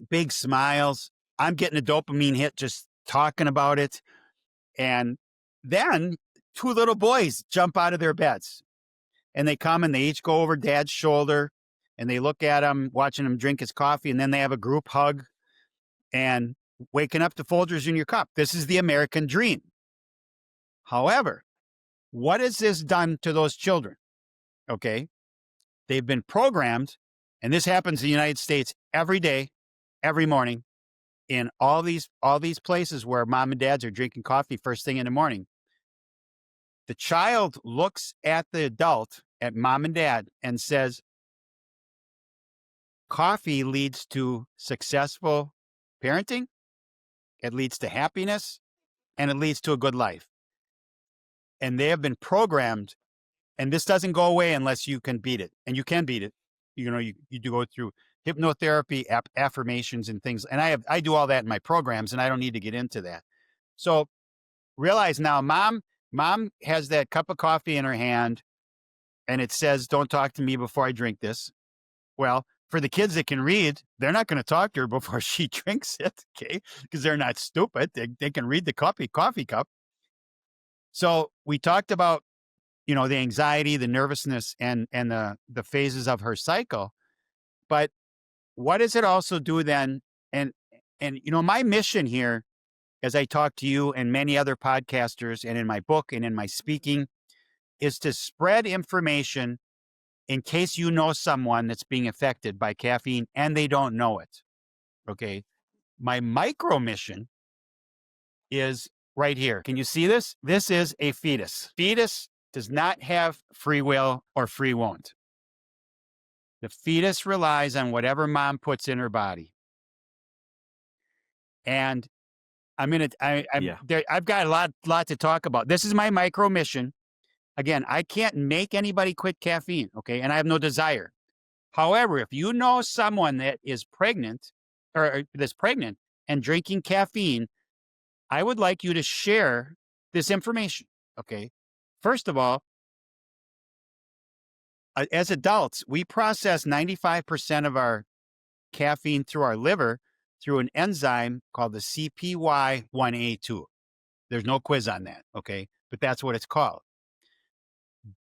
Big smiles. I'm getting a dopamine hit just talking about it. And then 2 little boys jump out of their beds and they come and they each go over Dad's shoulder and they look at him, watching him drink his coffee. And then they have a group hug and waking up to Folgers in your cup. This is the American dream. However, what has this done to those children? Okay. They've been programmed, and this happens in the United States every day, every morning, in all these places where mom and dads are drinking coffee first thing in the morning. The child looks at the adult, at mom and dad, and says, coffee leads to successful parenting, it leads to happiness, and it leads to a good life. And they have been programmed, and this doesn't go away unless you can beat it. And you can beat it. You know, you do go through hypnotherapy, affirmations and things. And I do all that in my programs, and I don't need to get into that. So realize now, mom has that cup of coffee in her hand, and it says, don't talk to me before I drink this. Well, for the kids that can read, they're not going to talk to her before she drinks it, okay? Because they're not stupid. They can read the coffee cup. So we talked about, the anxiety, the nervousness, and the phases of her cycle. But what does it also do then? And my mission here, as I talk to you and many other podcasters, and in my book and in my speaking, is to spread information in case you know someone that's being affected by caffeine and they don't know it. Okay. My micro mission is right here. Can you see this? This is a fetus. Fetus does not have free will or free won't. The fetus relies on whatever mom puts in her body. And I've got a lot to talk about. This is my micro mission. Again, I can't make anybody quit caffeine, okay? And I have no desire. However, if you know someone that is pregnant or that's pregnant and drinking caffeine, I would like you to share this information, okay? First of all, as adults, we process 95% of our caffeine through our liver through an enzyme called the CPY1A2. There's no quiz on that, okay? But that's what it's called.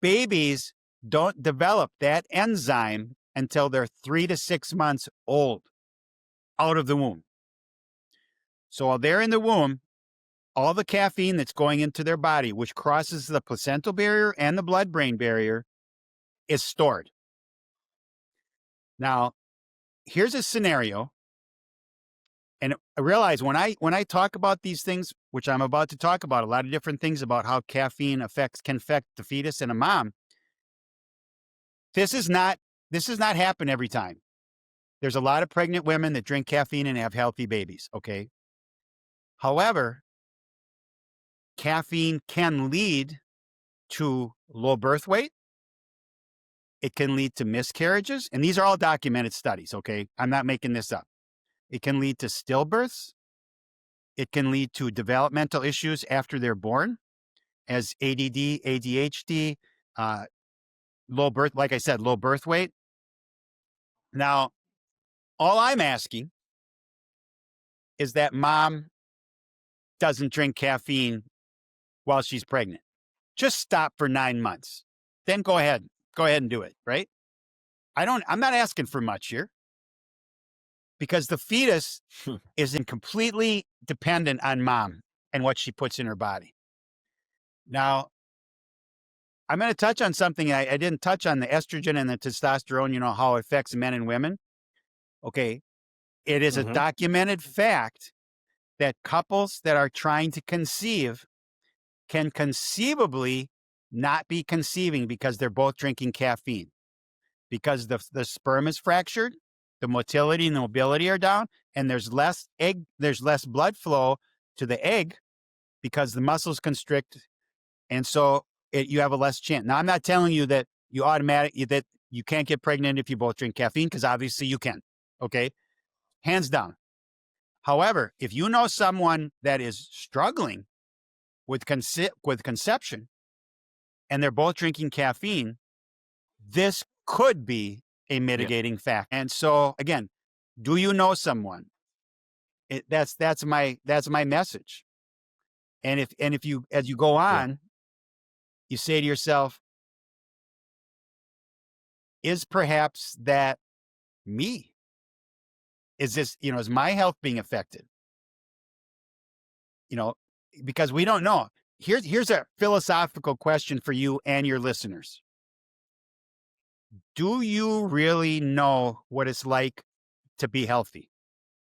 Babies don't develop that enzyme until they're 3 to 6 months old, out of the womb. So while they're in the womb, all the caffeine that's going into their body, which crosses the placental barrier and the blood-brain barrier, is stored. Now, here's a scenario. And I realize when I talk about these things, which I'm about to talk about, a lot of different things about how caffeine can affect the fetus and a mom. This is not happen every time. There's a lot of pregnant women that drink caffeine and have healthy babies, okay? However, caffeine can lead to low birth weight. It can lead to miscarriages. And these are all documented studies, okay? I'm not making this up. It can lead to stillbirths. It can lead to developmental issues after they're born, as ADD, ADHD, low birth weight. Now, all I'm asking is that mom doesn't drink caffeine while she's pregnant. Just stop for 9 months. Then go ahead and do it, right? I'm not asking for much here, because the fetus is completely dependent on mom and what she puts in her body. Now, I'm going to touch on something I didn't touch on, the estrogen and the testosterone, how it affects men and women. Okay. It is a documented fact that couples that are trying to conceive can conceivably not be conceiving because they're both drinking caffeine. because the sperm is fractured, the motility and the mobility are down, and there's less blood flow to the egg because the muscles constrict, and so you have a less chance. Now, I'm not telling you that that you can't get pregnant if you both drink caffeine, because obviously you can. Okay, hands down. However, if you know someone that is struggling with conception, and they're both drinking caffeine, this could be a mitigating factor. And so, again, do you know someone? That's my message. And if you, as you go on, you say to yourself, is perhaps that me? Is this, is my health being affected? Because we don't know. Here's a philosophical question for you and your listeners. Do you really know what it's like to be healthy,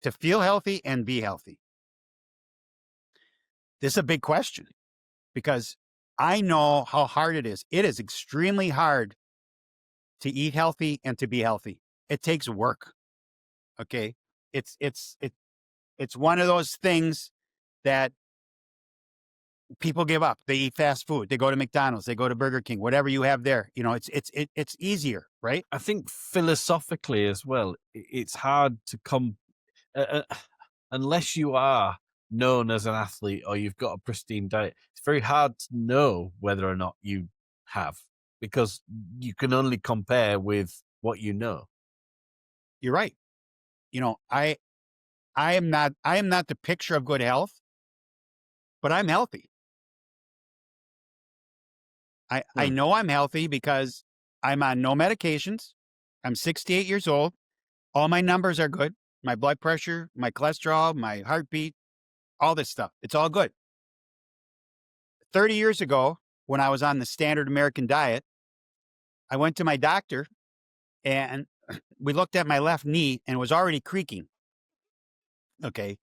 to feel healthy and be healthy? This is a big question, because I know how hard it is. It is extremely hard to eat healthy and to be healthy. It takes work. Okay. It's one of those things that people give up. They eat fast food. They go to McDonald's, they go to Burger King, whatever you have there. It's easier, right? I think philosophically as well, it's hard to come unless you are known as an athlete or you've got a pristine diet. It's very hard to know whether or not you have, because you can only compare with what you know. You're right. I am not the picture of good health, but I'm healthy. I know I'm healthy because I'm on no medications. I'm 68 years old. All my numbers are good. My blood pressure, my cholesterol, my heartbeat, all this stuff. It's all good. 30 years ago, when I was on the standard American diet, I went to my doctor and we looked at my left knee and it was already creaking. Okay.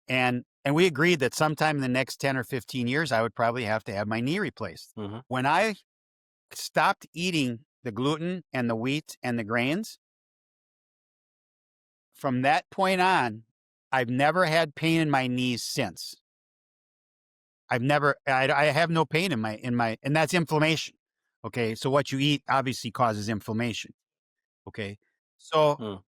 And we agreed that sometime in the next 10 or 15 years, I would probably have to have my knee replaced. Mm-hmm. When I stopped eating the gluten and the wheat and the grains, from that point on, I've never had pain in my knees since. I have no pain in my, and that's inflammation. Okay. So what you eat obviously causes inflammation. Okay. So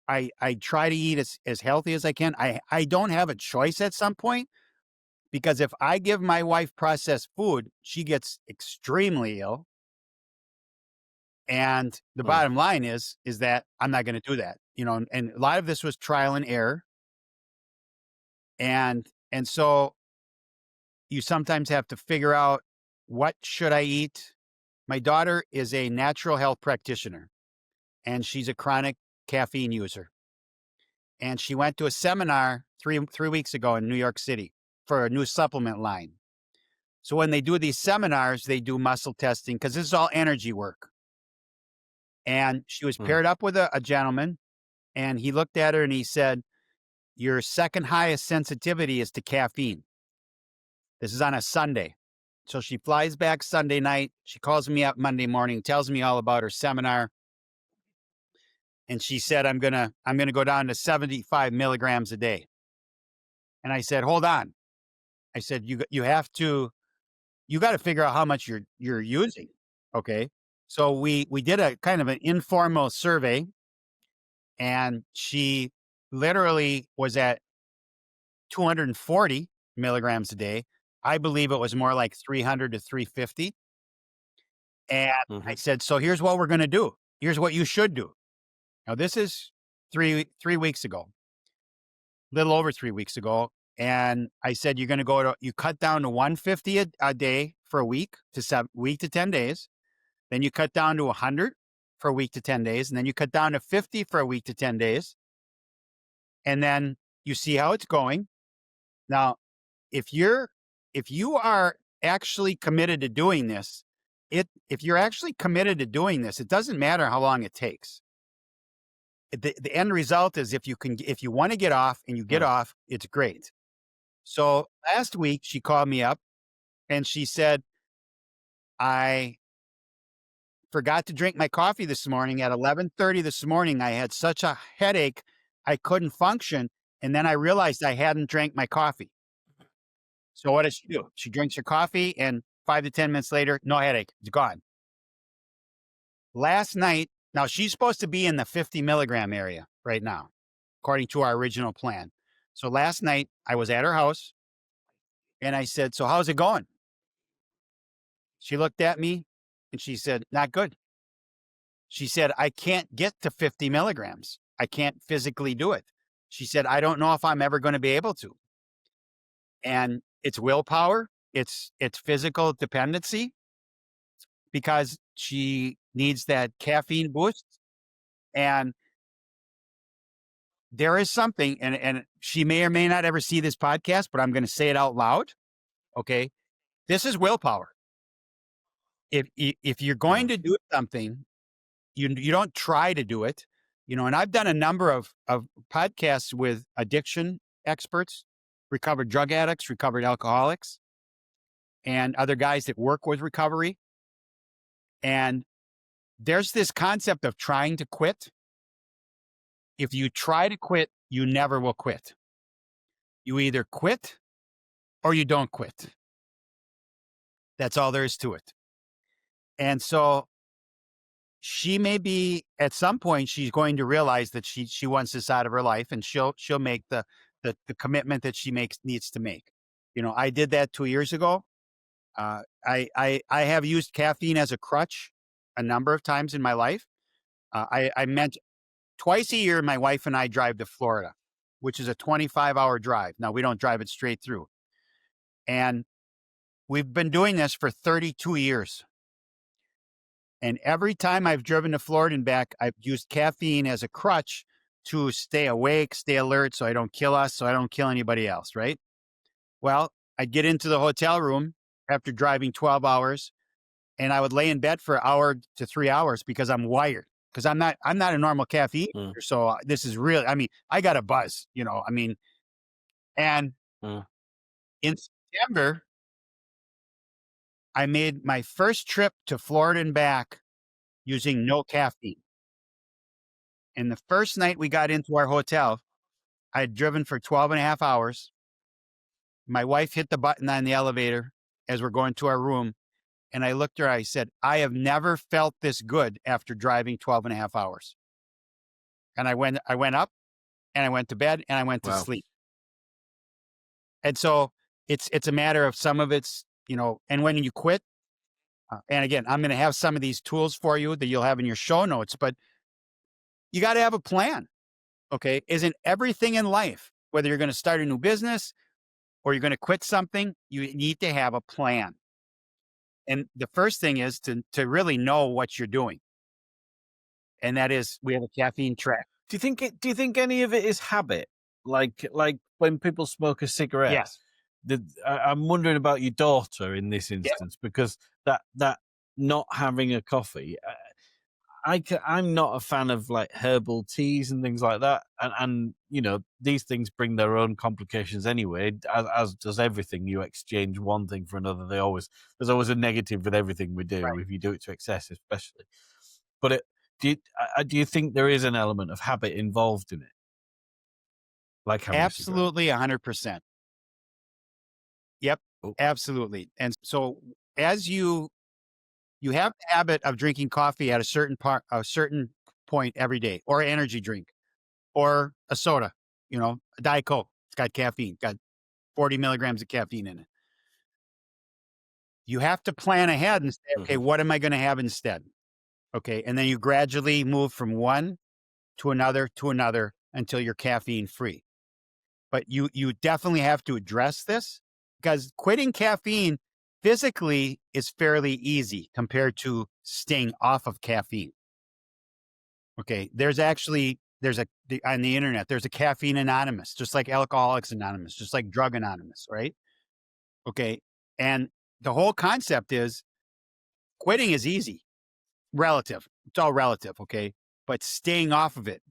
I try to eat as healthy as I can. I don't have a choice at some point, because if I give my wife processed food, she gets extremely ill. And the bottom line is that I'm not going to do that, and a lot of this was trial and error. And so you sometimes have to figure out, what should I eat? My daughter is a natural health practitioner, and she's a chronic caffeine user. And she went to a seminar three weeks ago in New York City for a new supplement line. So when they do these seminars, they do muscle testing, because this is all energy work. And she was paired up with a gentleman, and he looked at her and he said, your second highest sensitivity is to caffeine. This is on a Sunday. So she flies back Sunday night. She calls me up Monday morning, tells me all about her seminar. And she said, I'm going to go down to 75 milligrams a day. And I said, hold on. I said, you got to figure out how much you're using. Okay. So we did a kind of an informal survey, and she literally was at 240 milligrams a day. I believe it was more like 300 to 350. And I said, so here's what we're going to do. Here's what you should do. Now, this is 3 weeks ago, a little over 3 weeks ago. And I said, you're going to you cut down to 150 a day for a week to 10 days. Then you cut down to 100 for a week to 10 days. And then you cut down to 50 for a week to 10 days. And then you see how it's going. Now, if you are actually committed to doing this, it doesn't matter how long it takes. The end result is, if you want to get off and you get off, it's great. So last week she called me up and she said, for forgot to drink my coffee this morning. At 11:30 this morning, I had such a headache, I couldn't function. And then I realized I hadn't drank my coffee. So what does she do? She drinks her coffee, and 5 to 10 minutes later, no headache. It's gone. Last night, now she's supposed to be in the 50 milligram area right now, according to our original plan. So last night, I was at her house, and I said, "So how's it going?" She looked at me, and she said, "Not good." She said, "I can't get to 50 milligrams. I can't physically do it." She said, "I don't know if I'm ever going to be able to." And it's willpower. It's physical dependency, because she needs that caffeine boost. And there is something, and she may or may not ever see this podcast, but I'm going to say it out loud. Okay. This is willpower. If you're going to do something, you don't try to do it, and I've done a number of podcasts with addiction experts, recovered drug addicts, recovered alcoholics, and other guys that work with recovery. And there's this concept of trying to quit. If you try to quit, you never will quit. You either quit or you don't quit. That's all there is to it. And so she may be, at some point, she's going to realize that she wants this out of her life, and she'll make the commitment that she needs to make. I did that 2 years ago. I have used caffeine as a crutch a number of times in my life. I meant twice a year, my wife and I drive to Florida, which is a 25-hour drive. Now, we don't drive it straight through. And we've been doing this for 32 years. And every time I've driven to Florida and back, I've used caffeine as a crutch to stay awake, stay alert, so I don't kill us, so I don't kill anybody else, right? Well, I'd get into the hotel room after driving 12 hours, and I would lay in bed for an hour to 3 hours because I'm wired. Because I'm not a normal caffeine user, so this is really, I got a buzz, and in September, I made my first trip to Florida and back using no caffeine. And the first night we got into our hotel, I had driven for 12 and a half hours. My wife hit the button on the elevator as we're going to our room. And I looked at her, I said, "I have never felt this good after driving 12 and a half hours." And I went up, and I went to bed, and I went to sleep. And so it's a matter of, some of it's, and when you quit, and again, I'm going to have some of these tools for you that you'll have in your show notes, but you got to have a plan. Okay. Isn't everything in life, whether you're going to start a new business or you're going to quit something, you need to have a plan. And the first thing is to really know what you're doing. And that is, we have a caffeine track. Do you think any of it is habit? Like when people smoke a cigarette? Yes. I'm wondering about your daughter in this instance, because that not having a coffee, I'm not a fan of like herbal teas and things like that. And these things bring their own complications anyway, as does everything. You exchange one thing for another. There's always a negative with everything we do, if you do it to excess, especially. But do you think there is an element of habit involved in it? Like having absolutely 100%. Yep, absolutely. And so as you have the habit of drinking coffee at a certain point every day, or an energy drink, or a soda, a Diet Coke. It's got caffeine, got 40 milligrams of caffeine in it. You have to plan ahead and say, okay, what am I going to have instead? Okay. And then you gradually move from one to another until you're caffeine free. But you definitely have to address this, because quitting caffeine physically is fairly easy compared to staying off of caffeine. Okay. On the internet, there's a Caffeine Anonymous, just like Alcoholics Anonymous, just like Drug Anonymous, right? Okay. And the whole concept is, quitting is easy, relative. It's all relative. Okay. But staying off of it.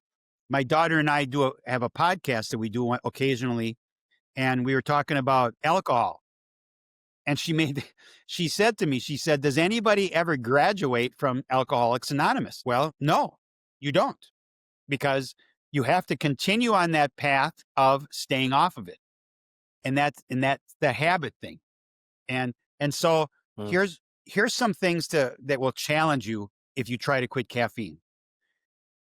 My daughter and I have a podcast that we do occasionally, and we were talking about alcohol. And she said to me, she said, does anybody ever graduate from Alcoholics Anonymous? Well, no, you don't, because you have to continue on that path of staying off of it. And that's the habit thing. And so here's some things that will challenge you if you try to quit caffeine.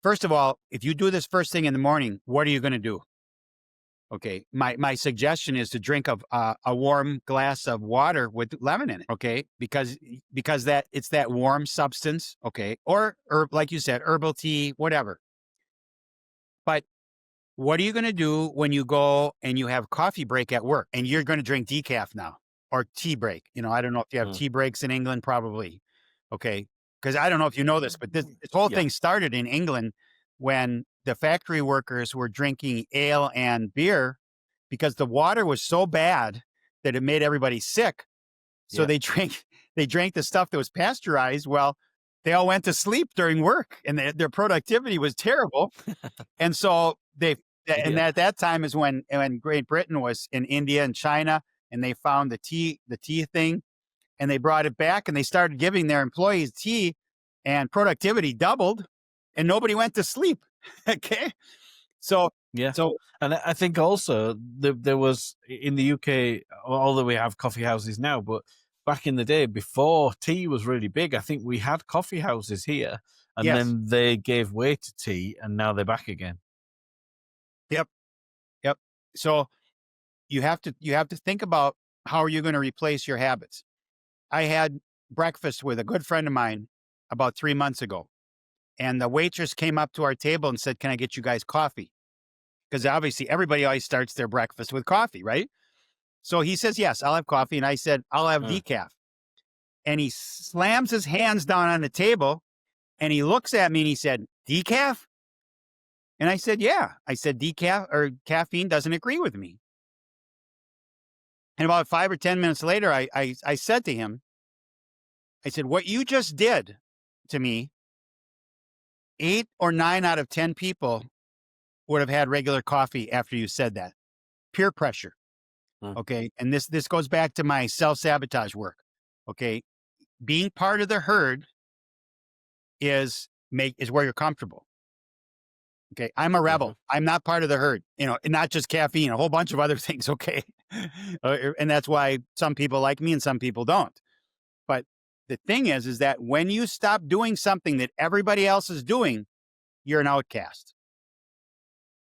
First of all, if you do this first thing in the morning, what are you going to do? Okay. My suggestion is to drink a warm glass of water with lemon in it. Okay. Because that it's that warm substance. Okay. Or like you said, herbal tea, whatever. But what are you going to do when you go and you have coffee break at work and you're going to drink decaf now or tea break? I don't know if you have tea breaks in England, probably. Okay. Because I don't know if you know this, but this whole thing started in England when the factory workers were drinking ale and beer because the water was so bad that it made everybody sick. So they drank the stuff that was pasteurized. Well, they all went to sleep during work and their productivity was terrible. And so and at that time is when Great Britain was in India and China, and they found the tea thing, and they brought it back and they started giving their employees tea, and productivity doubled and nobody went to sleep. Okay. So, and I think also there was in the UK, although we have coffee houses now, but back in the day before tea was really big, I think we had coffee houses here, and then they gave way to tea, and now they're back again. Yep. So you have to think about how are you going to replace your habits. I had breakfast with a good friend of mine about 3 months ago, and the waitress came up to our table and said, "Can I get you guys coffee?" Because obviously everybody always starts their breakfast with coffee, right? So he says, "Yes, I'll have coffee." And I said, "I'll have decaf." And he slams his hands down on the table and he looks at me and he said, "Decaf?" And I said, "Yeah." I said, "Decaf or caffeine doesn't agree with me." And about 5 or 10 minutes later, I said to him, I said, "What you just did to me, 8 or 9 out of 10 people would have had regular coffee after you said that." Peer pressure. Okay. And this goes back to my self-sabotage work. Okay. Being part of the herd is where you're comfortable. Okay. I'm a rebel. I'm not part of the herd, and not just caffeine, a whole bunch of other things. Okay. And that's why some people like me and some people don't. But the thing is that when you stop doing something that everybody else is doing, you're an outcast.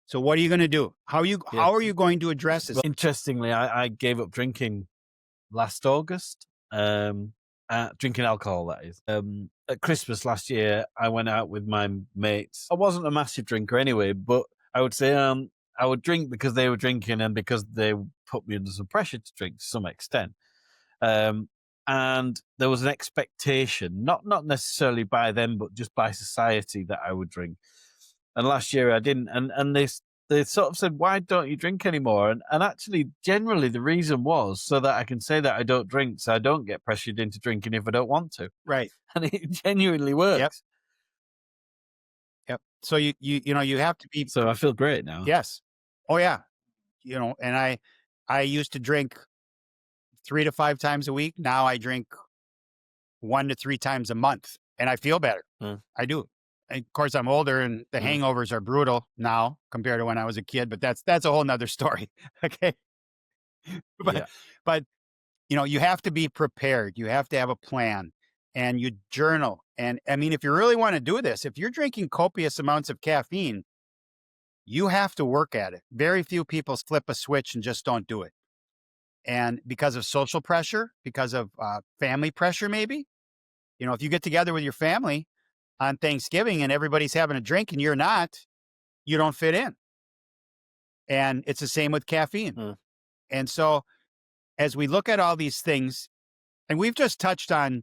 So what are you going to do? How are you going to address this? Well, interestingly, I gave up drinking last August, drinking alcohol, that is. At Christmas last year, I went out with my mates. I wasn't a massive drinker anyway, but I would say I would drink because they were drinking and because they put me under some pressure to drink to some extent. And there was an expectation, not necessarily by them, but just by society, that I would drink. And last year I didn't. And they sort of said, "Why don't you drink anymore?" And actually, generally, the reason was so that I can say that I don't drink, so I don't get pressured into drinking if I don't want to. Right. And it genuinely works. Yep. So you have to be. So I feel great now. Yes. Oh yeah. And I used to drink 3 to 5 times a week. Now I drink 1 to 3 times a month, and I feel better. I do. And of course, I'm older, and the hangovers are brutal now compared to when I was a kid. But that's a whole nother story. Okay. But you have to be prepared. You have to have a plan, and you journal. And I mean, if you really want to do this, if you're drinking copious amounts of caffeine, you have to work at it. Very few people flip a switch and just don't do it. And because of social pressure, because of family pressure, maybe, if you get together with your family on Thanksgiving and everybody's having a drink and you're not, you don't fit in. And it's the same with caffeine. And so as we look at all these things, and we've just touched on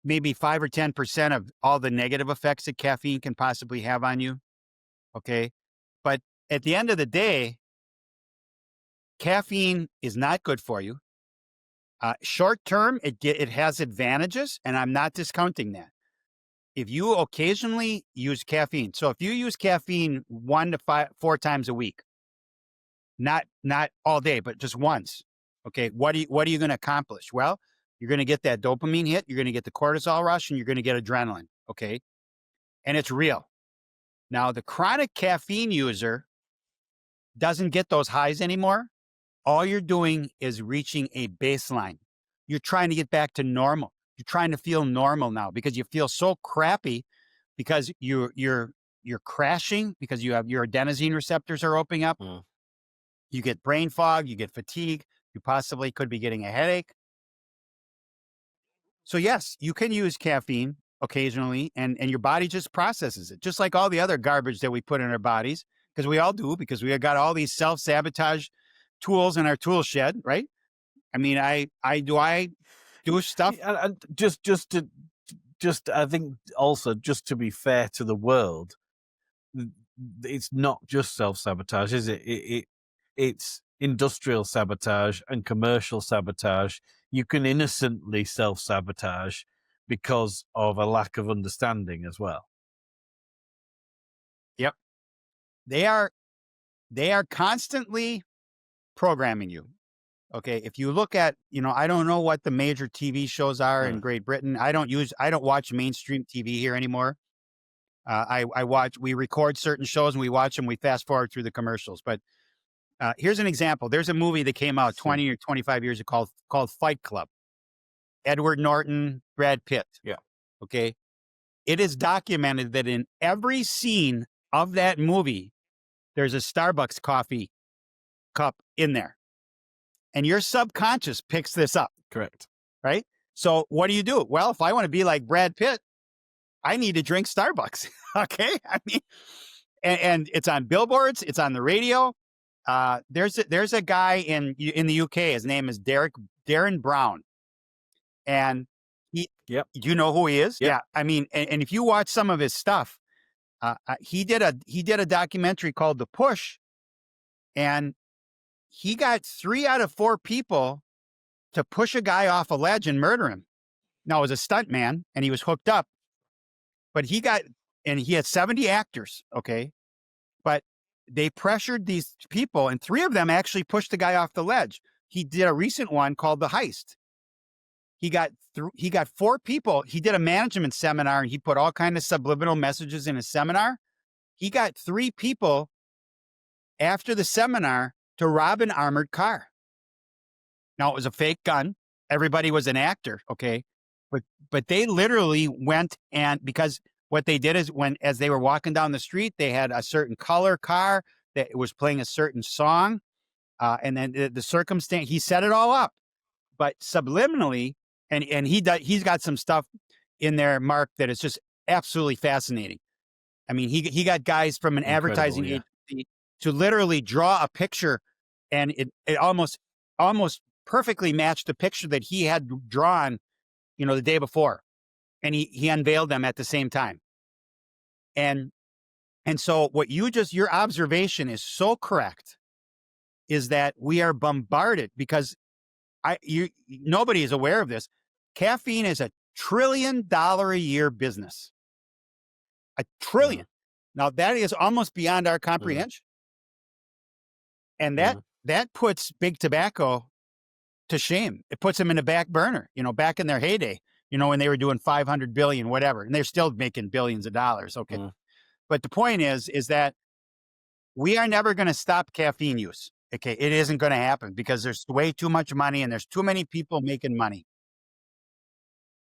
maybe 5 or 10% of all the negative effects that caffeine can possibly have on you. Okay. But at the end of the day, caffeine is not good for you. Short term, it has advantages, and I'm not discounting that. If you occasionally use caffeine, so if you use caffeine 1 to 4 times a week, not all day, but just once, Okay. What are you going to accomplish? Well, you're going to get that dopamine hit. You're going to get the cortisol rush, and you're going to get adrenaline. Okay. And it's real. Now, the chronic caffeine user doesn't get those highs anymore. All you're doing is reaching a baseline. You're trying to get back to normal. You're trying to feel normal now because you feel so crappy because you're crashing because you have your adenosine receptors are opening up. You get brain fog, you get fatigue, you possibly could be getting a headache. So yes, you can use caffeine occasionally and your body just processes it, just like all the other garbage that we put in our bodies, because we all do, because we have got all these self-sabotage tools in our tool shed, right? I mean, I do stuff. And I think also just to be fair to the world, it's not just self-sabotage, is it? It's industrial sabotage and commercial sabotage. You can innocently self-sabotage because of a lack of understanding as well. Yep. They are constantly programming you. Okay. If you look at, I don't know what the major TV shows are in Great Britain. I don't watch mainstream TV here anymore. We record certain shows and we watch them. We fast forward through the commercials. But here's an example. There's a movie that came out 20 or 25 years ago called Fight Club. Edward Norton, Brad Pitt. Yeah. Okay. It is documented that in every scene of that movie, there's a Starbucks coffee cup in there. And your subconscious picks this up. Correct. Right? So what do? Well, if I want to be like Brad Pitt, I need to drink Starbucks. Okay. I mean, and it's on billboards. It's on the radio. There's a guy in the UK. His name is Darren Brown. And you know who he is? Yep. Yeah. I mean, and if you watch some of his stuff, he did a documentary called The Push, and he got 3 out of 4 people to push a guy off a ledge and murder him. Now, it was a stunt man and he was hooked up, but he had 70 actors. Okay. But they pressured these people and 3 of them actually pushed the guy off the ledge. He did a recent one called The Heist. He got 4 people. He did a management seminar and he put all kinds of subliminal messages in his seminar. He got 3 people after the seminar to rob an armored car. Now, it was a fake gun. Everybody was an actor, okay? But they literally went, and because what they did is as they were walking down the street, they had a certain color car that was playing a certain song. And then the circumstance, he set it all up. But subliminally, and he's got some stuff in there, Mark, that is just absolutely fascinating. I mean, he got guys from an advertising agency to literally draw a picture, and it almost perfectly matched the picture that he had drawn, the day before, and he unveiled them at the same time. And so your observation is so correct, is that we are bombarded because nobody is aware of this. Caffeine is $1 trillion a year business. $1 trillion. Now that is almost beyond our comprehension. And that puts big tobacco to shame. It puts them in the back burner, back in their heyday, when they were doing 500 billion, whatever, and they're still making billions of dollars. Okay. But the point is that we are never going to stop caffeine use. Okay. It isn't going to happen because there's way too much money and there's too many people making money.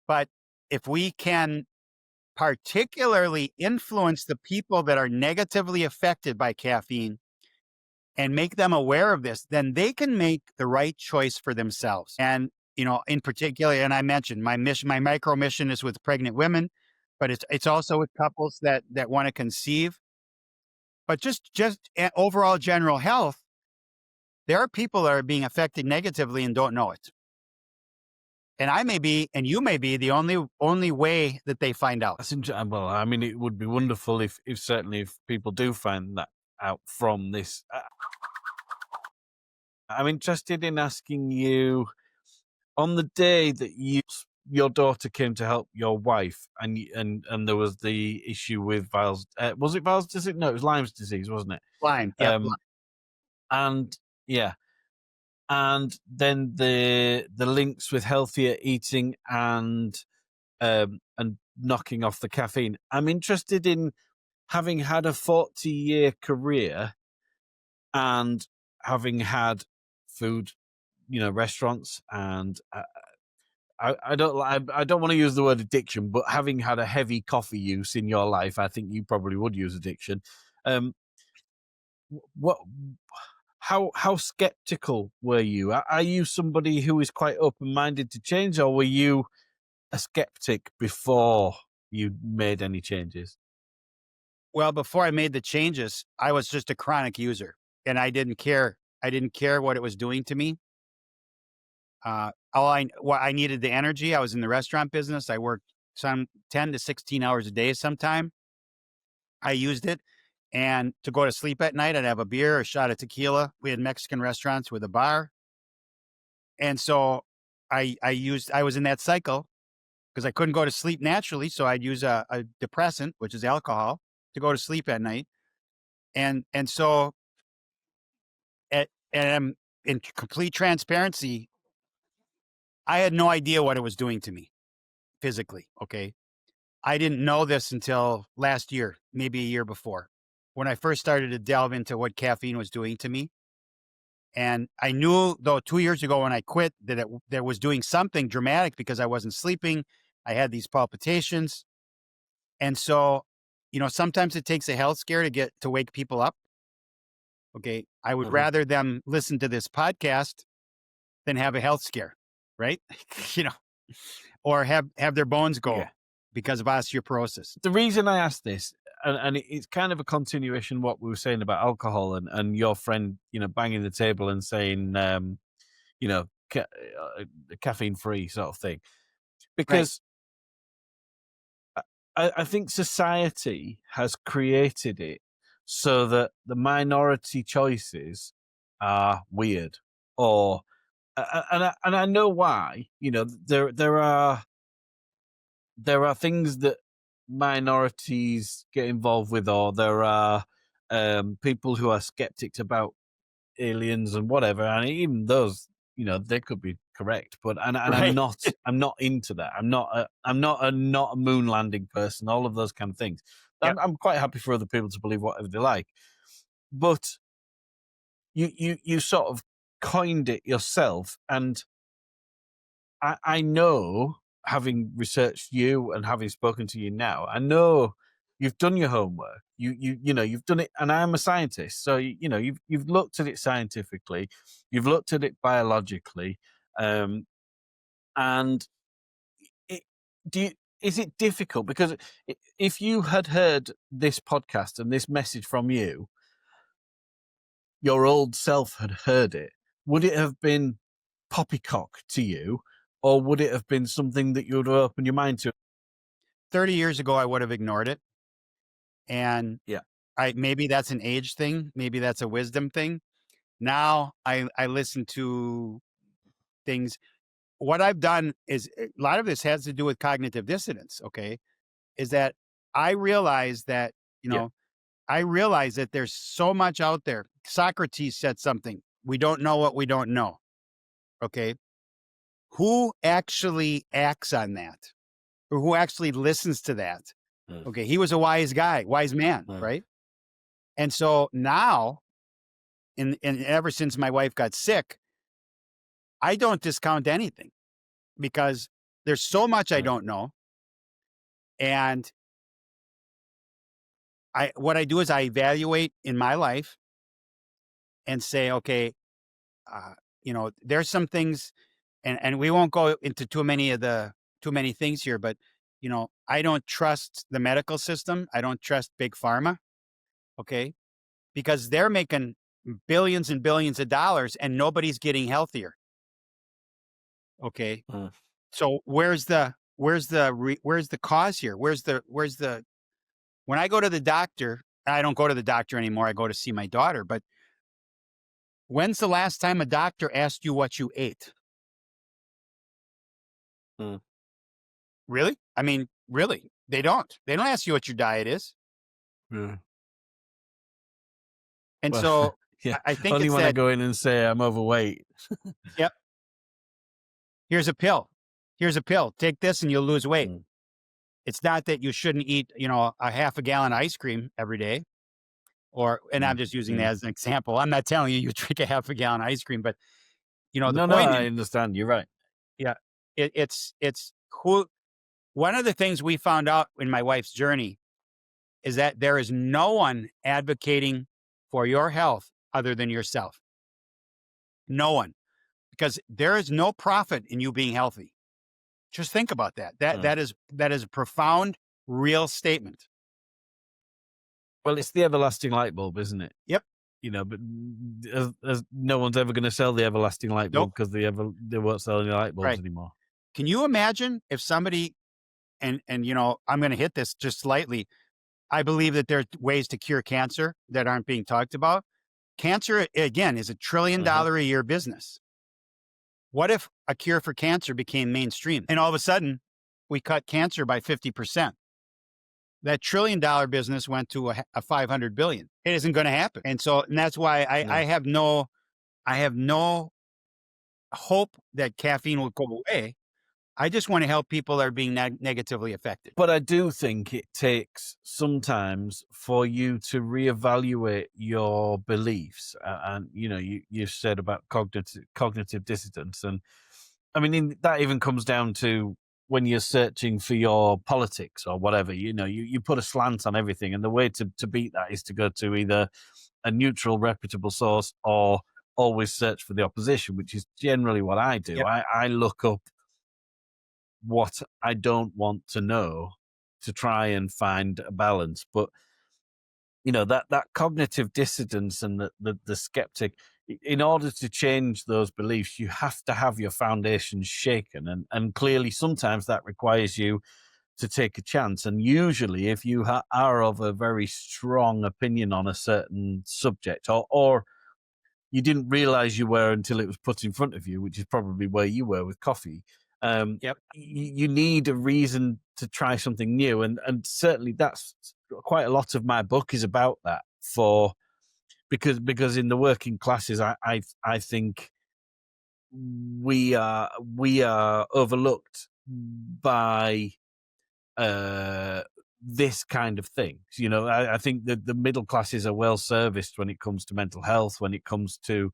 But if we can particularly influence the people that are negatively affected by caffeine and make them aware of this, then they can make the right choice for themselves. And, in particular, and I mentioned my micro mission is with pregnant women, but it's also with couples that want to conceive. But just overall general health, there are people that are being affected negatively and don't know it. And I may be, and you may be the only way that they find out. That's interesting. Well, I mean, it would be wonderful if people do find that out from this. I'm interested in asking you, on the day that your daughter came to help your wife, and there was the issue with Weil's. Was it Weil's disease? No, it was Lyme's disease, wasn't it? Lyme. Yeah. And yeah. and then the links with healthier eating and knocking off the caffeine. I'm interested in, having had a 40-year career and having had food, restaurants, and I don't want to use the word addiction, but having had a heavy coffee use in your life, I think you probably would use addiction. Um, what? How skeptical were you? Are you somebody who is quite open-minded to change, or were you a skeptic before you made any changes? Well, before I made the changes, I was just a chronic user, and I didn't care. I didn't care what it was doing to me. I needed the energy. I was in the restaurant business. I worked some 10 to 16 hours a day sometime. I used it. And to go to sleep at night, I'd have a beer, a shot of tequila. We had Mexican restaurants with a bar. And so I was in that cycle because I couldn't go to sleep naturally. So I'd use a depressant, which is alcohol, to go to sleep at night. And so and in complete transparency, I had no idea what it was doing to me physically. Okay. I didn't know this until last year, maybe a year before, when I first started to delve into what caffeine was doing to me. And I knew, though, 2 years ago when I quit, that that was doing something dramatic because I wasn't sleeping. I had these palpitations. And so, sometimes it takes a health scare to wake people up. Okay. I would Mhm. rather them listen to this podcast than have a health scare, right? you know, or have their bones go Yeah. because of osteoporosis. The reason I asked this, and it's kind of a continuation of what we were saying about alcohol, and your friend, banging the table and saying, you know, caffeine free sort of thing, Right. because I think society has created it so that the minority choices are weird, or and I know why. There are things that minorities get involved with, or there are people who are skeptics about aliens and whatever, and even those, they could be correct, but and I'm Right. not I'm not into that. I'm not a moon landing person. All of those kind of things. Yep. I'm quite happy for other people to believe whatever they like, but you sort of coined it yourself, and I know, having researched you and having spoken to you now, I know you've done your homework. You've done it, and I'm a scientist, so you've looked at it scientifically, you've looked at it biologically, um, and it, is it difficult? Because if you had heard this podcast and this message from you, your old self had heard it, would it have been poppycock to you, or would it have been something that you would have opened your mind to? 30 years ago, I would have ignored it. And Yeah. maybe that's an age thing. Maybe that's a wisdom thing. Now I listen to things. What I've done is a lot of this has to do with cognitive dissonance. Okay. Is that I realize that, you Yeah. know, I realize that there's so much out there. Socrates said something. We don't know what we don't know. Okay. Who actually acts on that, or who actually listens to that? Mm, Okay. He was a wise guy, wise man. mm, Right. And so now, and ever since my wife got sick, I don't discount anything because there's so much I mm, don't know. And what I do is I evaluate in my life and say, okay, uh, there's some things, and we won't go into too many things here, but I don't trust the medical system. I don't trust big pharma. Okay. Because they're making billions and billions of dollars and nobody's getting healthier. Okay. mm, So where's the cause here? Where's the when I go to the doctor, I don't go to the doctor anymore. I go to see my daughter. But when's the last time a doctor asked you what you ate? mm. Really? I mean, really? They don't. They don't ask you what your diet is. Yeah. And Well, so Yeah. I think Only it's when I that, go in and say I'm overweight. yep, here's a pill. Here's a pill. Take this and you'll lose weight. Mm, It's not that you shouldn't eat, a half a gallon of ice cream every day. And I'm mm, just using that mm. as an example. I'm not telling you drink a half a gallon of ice cream, but the No, point I is, understand. You're right. yeah, it's who. One of the things we found out in my wife's journey is that there is no one advocating for your health other than yourself. No one, because there is no profit in you being healthy. Just think about that. That Mm. that is a profound, real statement. Well, it's the everlasting light bulb, isn't it? Yep. But as no one's ever going to sell the everlasting light Nope. bulb because they won't sell any light bulbs Right. anymore. Can you imagine if somebody and I'm going to hit this just slightly. I believe that there are ways to cure cancer that aren't being talked about. Cancer, again, is $1 trillion Uh-huh. a year business. What if a cure for cancer became mainstream and all of a sudden we cut cancer by 50%? That $1 trillion business went to a 500 billion. It isn't going to happen. And that's why No. I have no hope that caffeine will go away. I just want to help people that are being negatively affected. But I do think it takes sometimes for you to reevaluate your beliefs. And you said about cognitive dissonance, and I mean that even comes down to when you're searching for your politics or whatever. You put a slant on everything, and the way to beat that is to go to either a neutral, reputable source or always search for the opposition, which is generally what I do. Yep. I look up what I don't want to know to try and find a balance. But that cognitive dissonance and the skeptic, in order to change those beliefs, you have to have your foundations shaken, and clearly sometimes that requires you to take a chance. And usually, if you are of a very strong opinion on a certain subject, or you didn't realize you were until it was put in front of you, which is probably where you were with coffee. Yep. You need a reason to try something new, and certainly that's quite a lot of my book is about that. Because in the working classes, I think we are overlooked by this kind of thing. I think that the middle classes are well serviced when it comes to mental health, when it comes to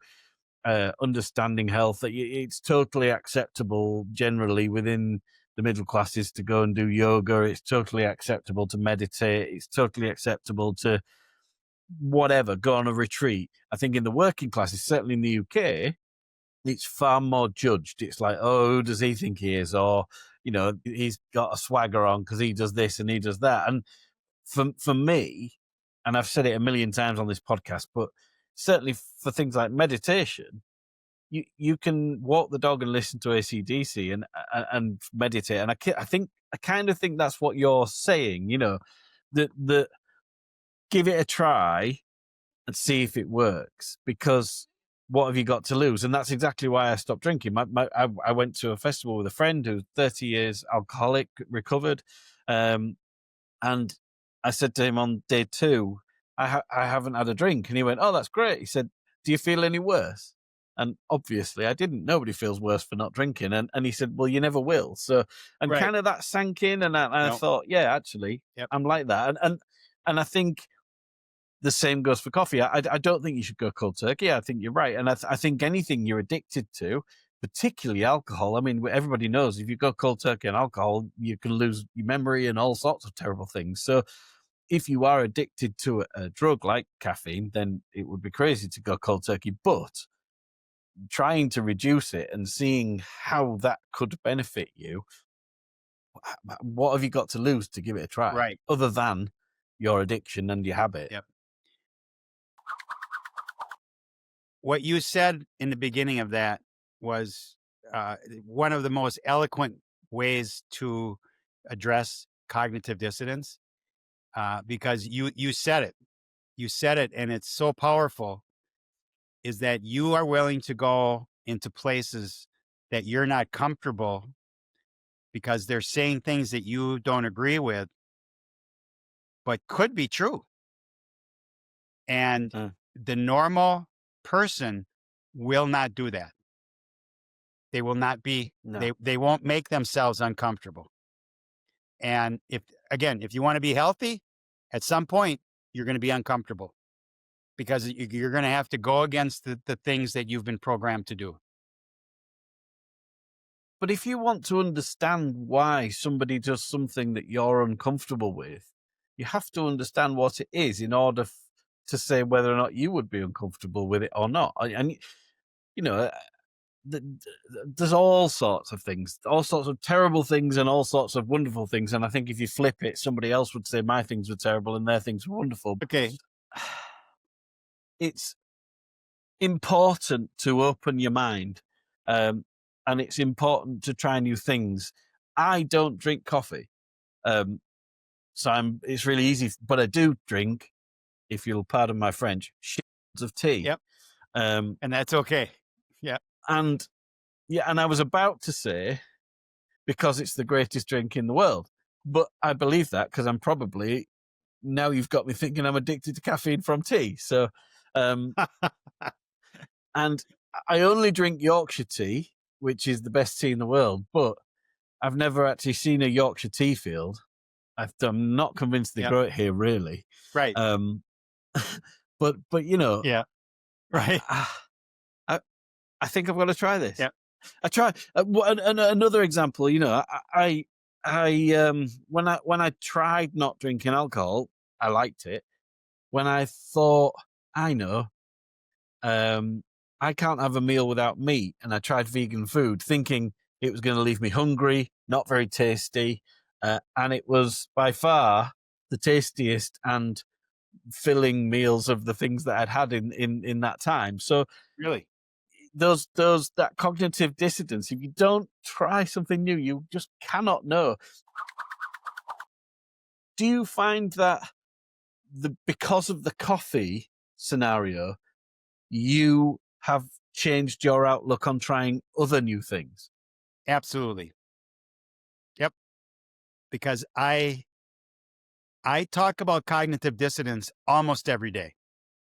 understanding health. That it's totally acceptable generally within the middle classes to go and do yoga. It's totally acceptable to meditate. It's totally acceptable to whatever, go on a retreat. I think in the working classes, certainly in the UK, it's far more judged. It's like, oh, who does he think he is? Or, he's got a swagger on because he does this and he does that. And for me, and I've said it a million times on this podcast, but certainly for things like meditation, you can walk the dog and listen to AC/DC and meditate. And I kind of think that's what you're saying, that give it a try and see if it works, because what have you got to lose? And that's exactly why I stopped drinking. I went to a festival with a friend who's 30 years alcoholic, recovered. And I said to him on day 2, I haven't had a drink. And he went, oh, that's great. He said, do you feel any worse? And obviously I didn't. Nobody feels worse for not drinking. And he said, well, you never will. So, and Right. kind of that sank in, and I Nope. thought, yeah, actually, Yep. I'm like that. And I think the same goes for coffee. I don't think you should go cold turkey. I think you're right. And I think anything you're addicted to, particularly alcohol. I mean, everybody knows if you go cold turkey on alcohol, you can lose your memory and all sorts of terrible things. So if you are addicted to a drug like caffeine, then it would be crazy to go cold turkey. But trying to reduce it and seeing how that could benefit you, what have you got to lose to give it a try? Right. Other than your addiction and your habit. Yep. What you said in the beginning of that was one of the most eloquent ways to address cognitive dissonance, because you said it. You said it, and it's so powerful, is that you are willing to go into places that you're not comfortable because they're saying things that you don't agree with, but could be true. And Mm. the normal person will not do that. They will not be, No. they won't make themselves uncomfortable. And if you want to be healthy, at some point, you're going to be uncomfortable because you're going to have to go against the things that you've been programmed to do. But if you want to understand why somebody does something that you're uncomfortable with, you have to understand what it is in order to say whether or not you would be uncomfortable with it or not. And you know, there's all sorts of things, all sorts of terrible things and all sorts of wonderful things. And I think if you flip it, somebody else would say my things were terrible and their things were wonderful. Okay. It's important to open your mind. And it's important to try new things. I don't drink coffee. So it's really easy, but I do drink, if you'll pardon my French, shitloads of tea. Yep. And that's okay. Yeah. And I was about to say, because it's the greatest drink in the world, but I believe that because I'm probably, now you've got me thinking I'm addicted to caffeine from tea. So, and I only drink Yorkshire tea, which is the best tea in the world, but I've never actually seen a Yorkshire tea field. I'm not convinced they grow it here, really. Right. But you know, yeah, right. I think I've got to try this. Yeah. I try. Another example, you know, I when I tried not drinking alcohol, I liked it. When I thought, I know, I can't have a meal without meat, and I tried vegan food, thinking it was going to leave me hungry, not very tasty, and it was by far the tastiest and filling meals of the things that I'd had in that time. So really, that cognitive dissonance, if you don't try something new, you just cannot know. Do you find that because of the coffee scenario, you have changed your outlook on trying other new things? Absolutely. Yep. Because I talk about cognitive dissonance almost every day.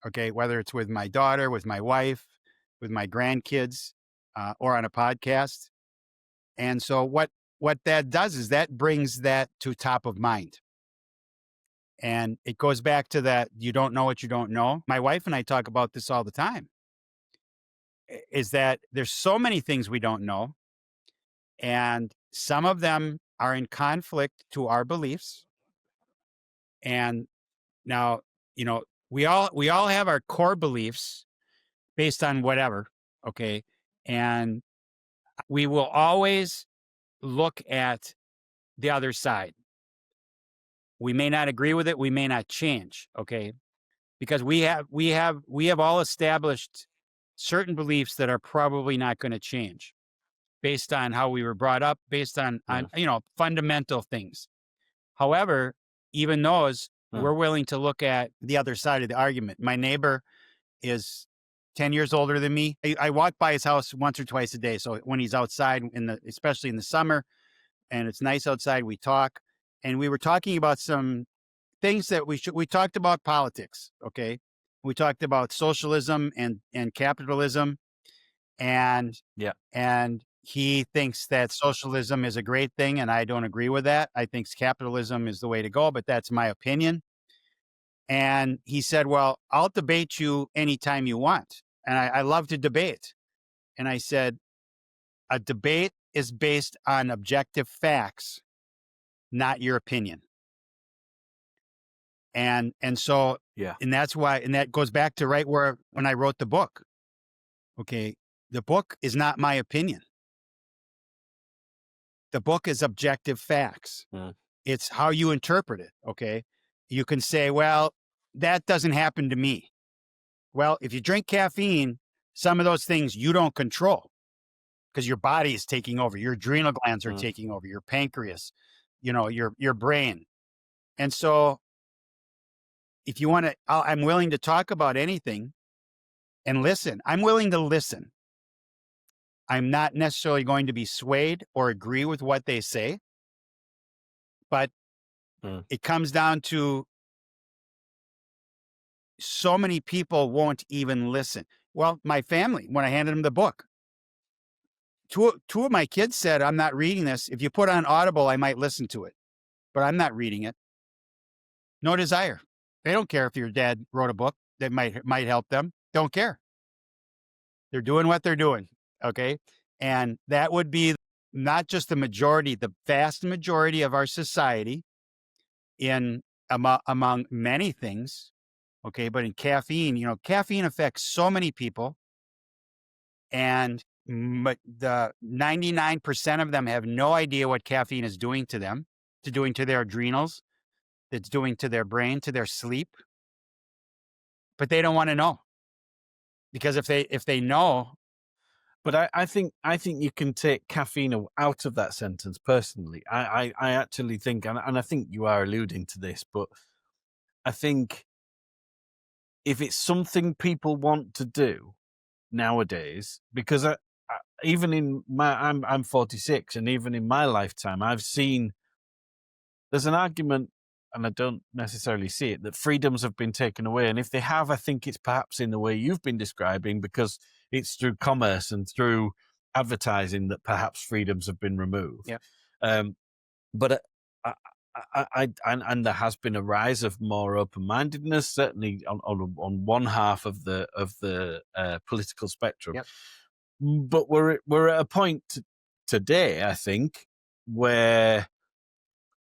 Okay. Whether it's with my daughter, with my wife, with my grandkids, or on a podcast. And so what that does is that brings that to top of mind. And it goes back to that, you don't know what you don't know. My wife and I talk about this all the time, is that there's so many things we don't know. And some of them are in conflict to our beliefs. And now, you know, we all have our core beliefs based on whatever. Okay. And we will always look at the other side. We may not agree with it. We may not change. Okay. Because we have all established certain beliefs that are probably not going to change based on how we were brought up, based on you know, fundamental things. However, even those, we're willing to look at the other side of the argument. My neighbor is 10 years older than me. I walk by his house once or twice a day. So when he's outside, especially in the summer, and it's nice outside, we talk. And we were talking about some things that we talked about politics. Okay. We talked about socialism and capitalism. And he thinks that socialism is a great thing, and I don't agree with that. I think capitalism is the way to go, but that's my opinion. And he said, well, I'll debate you anytime you want. And I love to debate. And I said, a debate is based on objective facts, not your opinion. And so, and that's why, and that goes back to right where, when I wrote the book. Okay. The book is not my opinion. The book is objective facts. It's how you interpret it. Okay. You can say, well, that doesn't happen to me. Well, if you drink caffeine, some of those things you don't control because your body is taking over. Your adrenal glands are taking over, your pancreas, you know, your brain. And so if you want to, I'm willing to talk about anything and listen. I'm willing to listen. I'm not necessarily going to be swayed or agree with what they say, but it comes down to so many people won't even listen. Well, my family, when I handed them the book, two of my kids said, I'm not reading this. If you put on Audible, I might listen to it, but I'm not reading it. No desire. They don't care if your dad wrote a book that might help them. Don't care. They're doing what they're doing. Okay. And that would be not just the majority, the vast majority of our society in among many things. Okay. But in caffeine, caffeine affects so many people, and the 99% of them have no idea what caffeine is doing to them, doing to their adrenals, it's doing to their brain, to their sleep. But they don't want to know, because if they know. But I think you can take caffeine out of that sentence. Personally, I actually think, and I think you are alluding to this, but I think if it's something people want to do nowadays, because even in I'm 46, and even in my lifetime, I've seen there's an argument, and I don't necessarily see it, that freedoms have been taken away. And if they have, I think it's perhaps in the way you've been describing, because it's through commerce and through advertising that perhaps freedoms have been removed. Yeah. But and there has been a rise of more open-mindedness, certainly on one half of the political spectrum. Yep. But we're at a point today, I think, where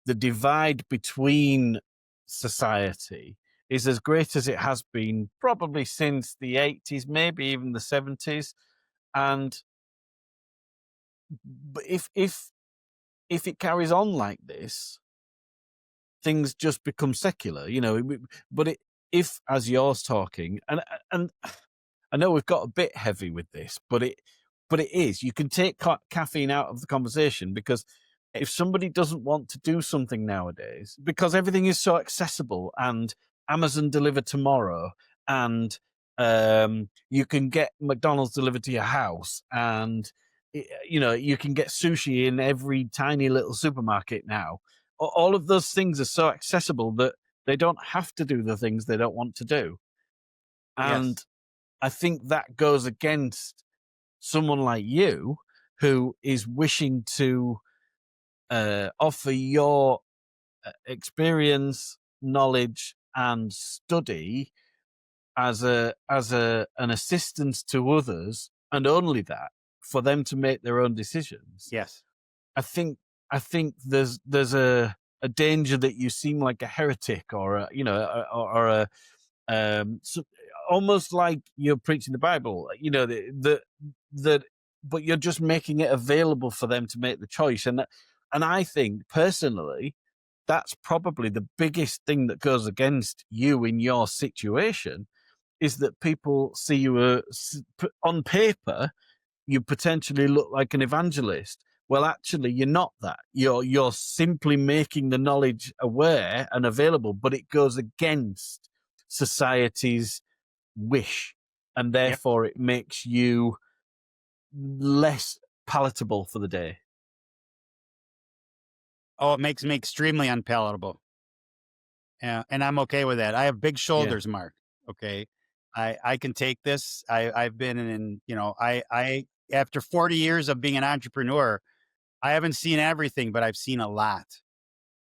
the divide between society is as great as it has been probably since the 80s, maybe even the 70s. And but if it carries on like this, things just become secular, But if, as you're talking, and I know we've got a bit heavy with this, but it is, you can take caffeine out of the conversation, because if somebody doesn't want to do something nowadays, because everything is so accessible, and Amazon deliver tomorrow, and you can get McDonald's delivered to your house, and you can get sushi in every tiny little supermarket now. All of those things are so accessible that they don't have to do the things they don't want to do. And Yes. I think that goes against someone like you, who is wishing to offer your experience, knowledge, and study as an assistance to others, and only that, for them to make their own decisions. Yes. I think there's a danger that you seem like a heretic, or so, almost like you're preaching the Bible, that, but you're just making it available for them to make the choice. And I think personally, that's probably the biggest thing that goes against you in your situation, is that people see you on paper, you potentially look like an evangelist. Well, actually, you're not that. You're simply making the knowledge aware and available, but it goes against society's wish, and therefore it makes you less palatable for the day. Oh, it makes me extremely unpalatable. Yeah, and I'm okay with that. I have big shoulders, Mark. Okay. I can take this. I've been in, I after 40 years of being an entrepreneur, I haven't seen everything, but I've seen a lot.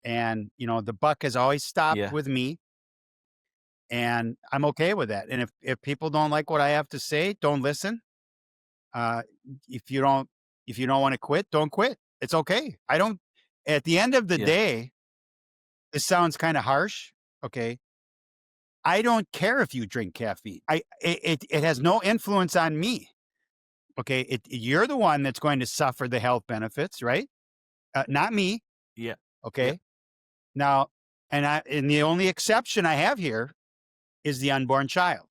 And, the buck has always stopped with me, and I'm okay with that. And if people don't like what I have to say, don't listen. If you don't want to quit, don't quit. It's okay. At the end of the day, this sounds kind of harsh. Okay. I don't care if you drink caffeine. It has no influence on me. Okay. You're the one that's going to suffer the health benefits, right? Not me. Yeah. Okay. Yep. Now, and the only exception I have here is the unborn child.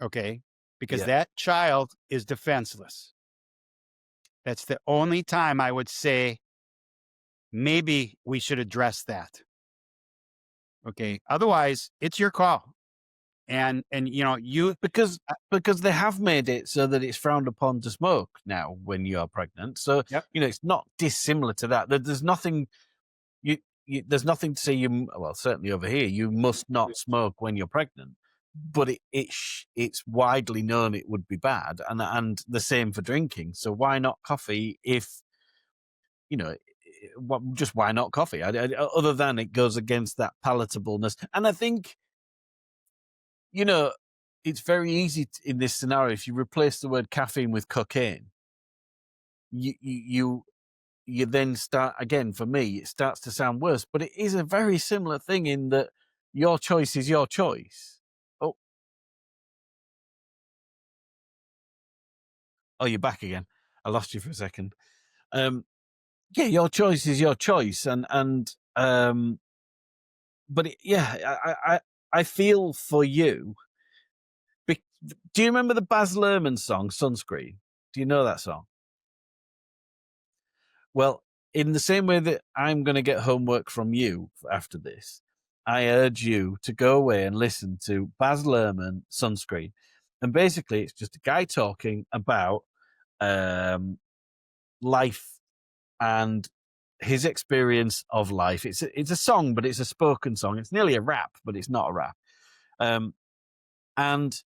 Okay. Because that child is defenseless. That's the only time I would say maybe we should address that. Okay. Otherwise, it's your call. And because they have made it so that it's frowned upon to smoke now when you're pregnant. So it's not dissimilar to that. There's nothing there's nothing to say well, certainly over here, you must not smoke when you're pregnant. but it's widely known it would be bad, and the same for drinking. So why not coffee? If just why not coffee? Other than it goes against that palatableness, and I think it's very easy in this scenario. If you replace the word caffeine with cocaine, you then start again. For me, it starts to sound worse, but it is a very similar thing in that your choice is your choice. Oh, you're back again. I lost you for a second. Yeah, your choice is your choice, but I feel for you. Do you remember the Baz Luhrmann song "Sunscreen"? Do you know that song? Well, in the same way that I'm going to get homework from you after this, I urge you to go away and listen to Baz Luhrmann "Sunscreen," and basically, it's just a guy talking about life and his experience of life. It's a song, but it's a spoken song. It's nearly a rap, but it's not a rap. And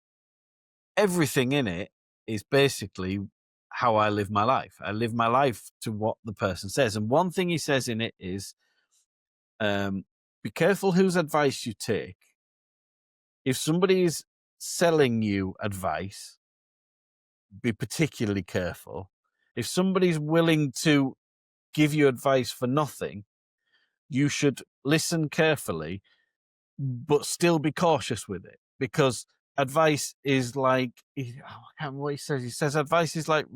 everything in it is basically how I live my life. I live my life to what the person says. And one thing he says in it is, be careful whose advice you take. If somebody is selling you advice, be particularly careful. If somebody's willing to give you advice for nothing, you should listen carefully, but still be cautious with it, because advice is like, I can't remember what he says. He says advice is like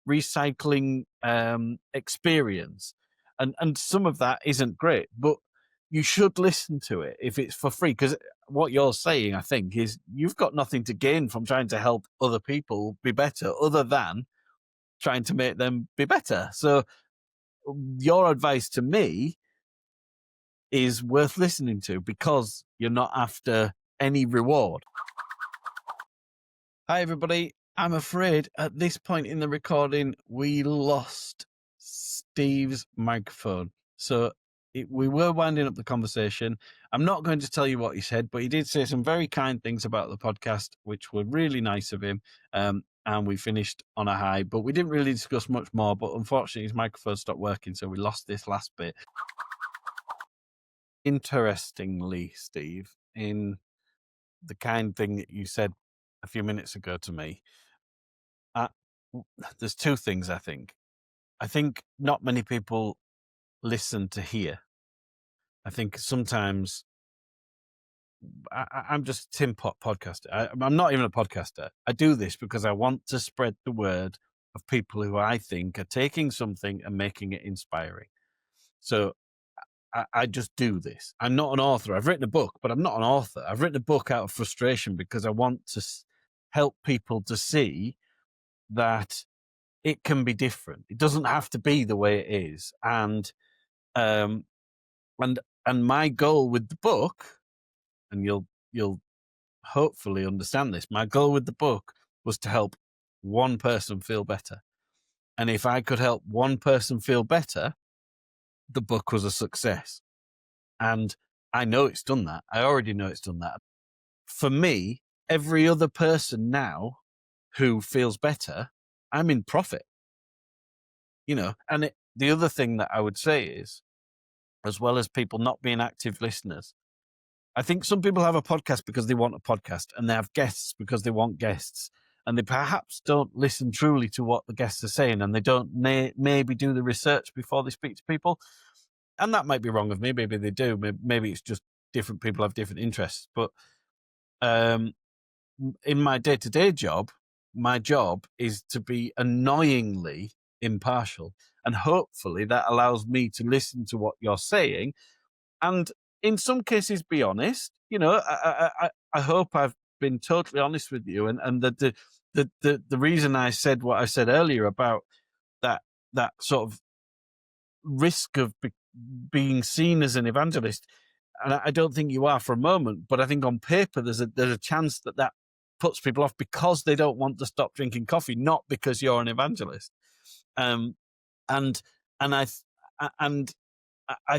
recycling experience, and some of that isn't great, but you should listen to it if it's for free, because what you're saying, I think, is you've got nothing to gain from trying to help other people be better other than trying to make them be better. So your advice to me is worth listening to because you're not after any reward. Hi, everybody. I'm afraid at this point in the recording, we lost Steve's microphone. So we were winding up the conversation. I'm not going to tell you what he said, but he did say some very kind things about the podcast, which were really nice of him. And we finished on a high, but we didn't really discuss much more. But unfortunately, his microphone stopped working, so we lost this last bit. Interestingly, Steve, in the kind thing that you said a few minutes ago to me, there's two things. I think not many people listen to hear. I think sometimes I'm just a Tim Pot podcaster. I'm not even a podcaster. I do this because I want to spread the word of people who I think are taking something and making it inspiring. So I just do this. I'm not an author. I've written a book, but I'm not an author. I've written a book out of frustration because I want to help people to see that it can be different. It doesn't have to be the way it is. And my goal with the book, and you'll hopefully understand this, my goal with the book was to help one person feel better. And if I could help one person feel better, the book was a success. And I know it's done that. I already know it's done that. For me, every other person now who feels better, I'm in profit. And the other thing that I would say is, as well as people not being active listeners, I think some people have a podcast because they want a podcast, and they have guests because they want guests, and they perhaps don't listen truly to what the guests are saying, and they don't maybe do the research before they speak to people. And that might be wrong of me. Maybe they do. Maybe it's just different people have different interests. But in my day-to-day job, my job is to be annoyingly impartial. And hopefully that allows me to listen to what you're saying. And in some cases, be honest. I hope I've been totally honest with you. And the reason I said what I said earlier about that sort of risk of being seen as an evangelist, and I don't think you are for a moment, but I think on paper there's a chance that puts people off because they don't want to stop drinking coffee, not because you're an evangelist. And I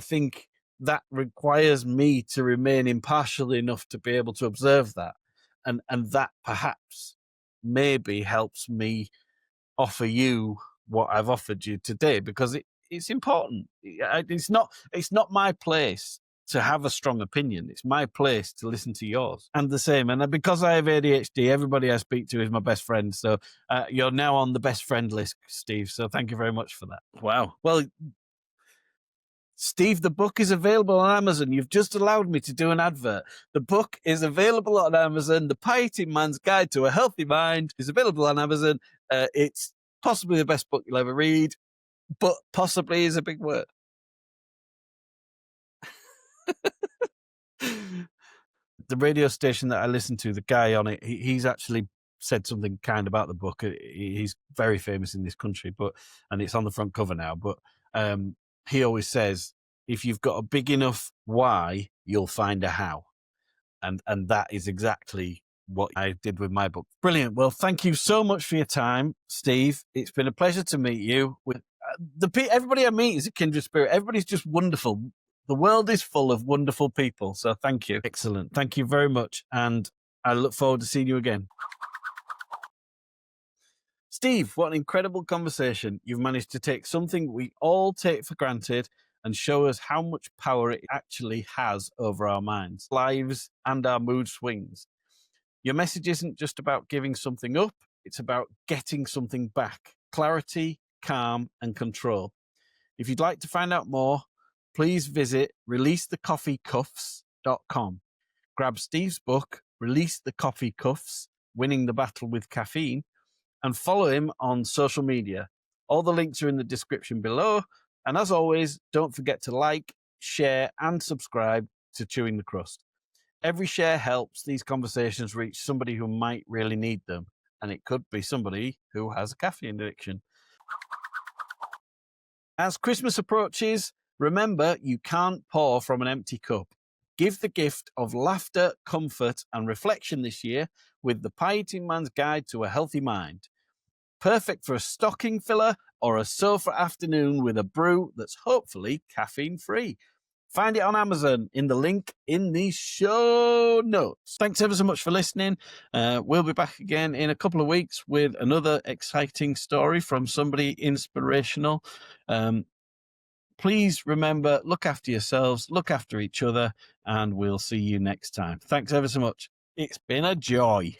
think that requires me to remain impartial enough to be able to observe that. and that perhaps maybe helps me offer you what I've offered you today, because it's important. It's not my place to have a strong opinion. It's my place to listen to yours. And the same. And because I have ADHD, everybody I speak to is my best friend. So you're now on the best friend list, Steve. So thank you very much for that. Wow. Well, Steve, the book is available on Amazon. You've just allowed me to do an advert. The book is available on Amazon. The Piety Man's Guide to a Healthy Mind is available on Amazon. It's possibly the best book you'll ever read, but possibly is a big word. The radio station that I listen to, the guy on it, he's actually said something kind about the book. He's very famous in this country, and it's on the front cover now. But he always says, if you've got a big enough why, you'll find a how. And that is exactly what I did with my book. Brilliant. Well, thank you so much for your time, Steve. It's been a pleasure to meet you. With everybody I meet is a kindred spirit. Everybody's just wonderful. The world is full of wonderful people. So thank you. Excellent. Thank you very much. And I look forward to seeing you again. Steve, what an incredible conversation. You've managed to take something we all take for granted and show us how much power it actually has over our minds, lives, and our mood swings. Your message isn't just about giving something up, it's about getting something back. Clarity, calm, and control. If you'd like to find out more, please visit releasethecoffeecuffs.com. Grab Steve's book, Release the Coffee Cuffs, Winning the Battle with Caffeine, and follow him on social media. All the links are in the description below. And as always, don't forget to like, share, and subscribe to Chewing the Crust. Every share helps these conversations reach somebody who might really need them. And it could be somebody who has a caffeine addiction. As Christmas approaches, remember you can't pour from an empty cup. Give the gift of laughter, comfort, and reflection this year with the Piety Man's Guide to a Healthy Mind. Perfect for a stocking filler or a sofa afternoon with a brew that's hopefully caffeine-free. Find it on Amazon in the link in the show notes. Thanks ever so much for listening. We'll be back again in a couple of weeks with another exciting story from somebody inspirational. Please remember, look after yourselves, look after each other, and we'll see you next time. Thanks ever so much. It's been a joy.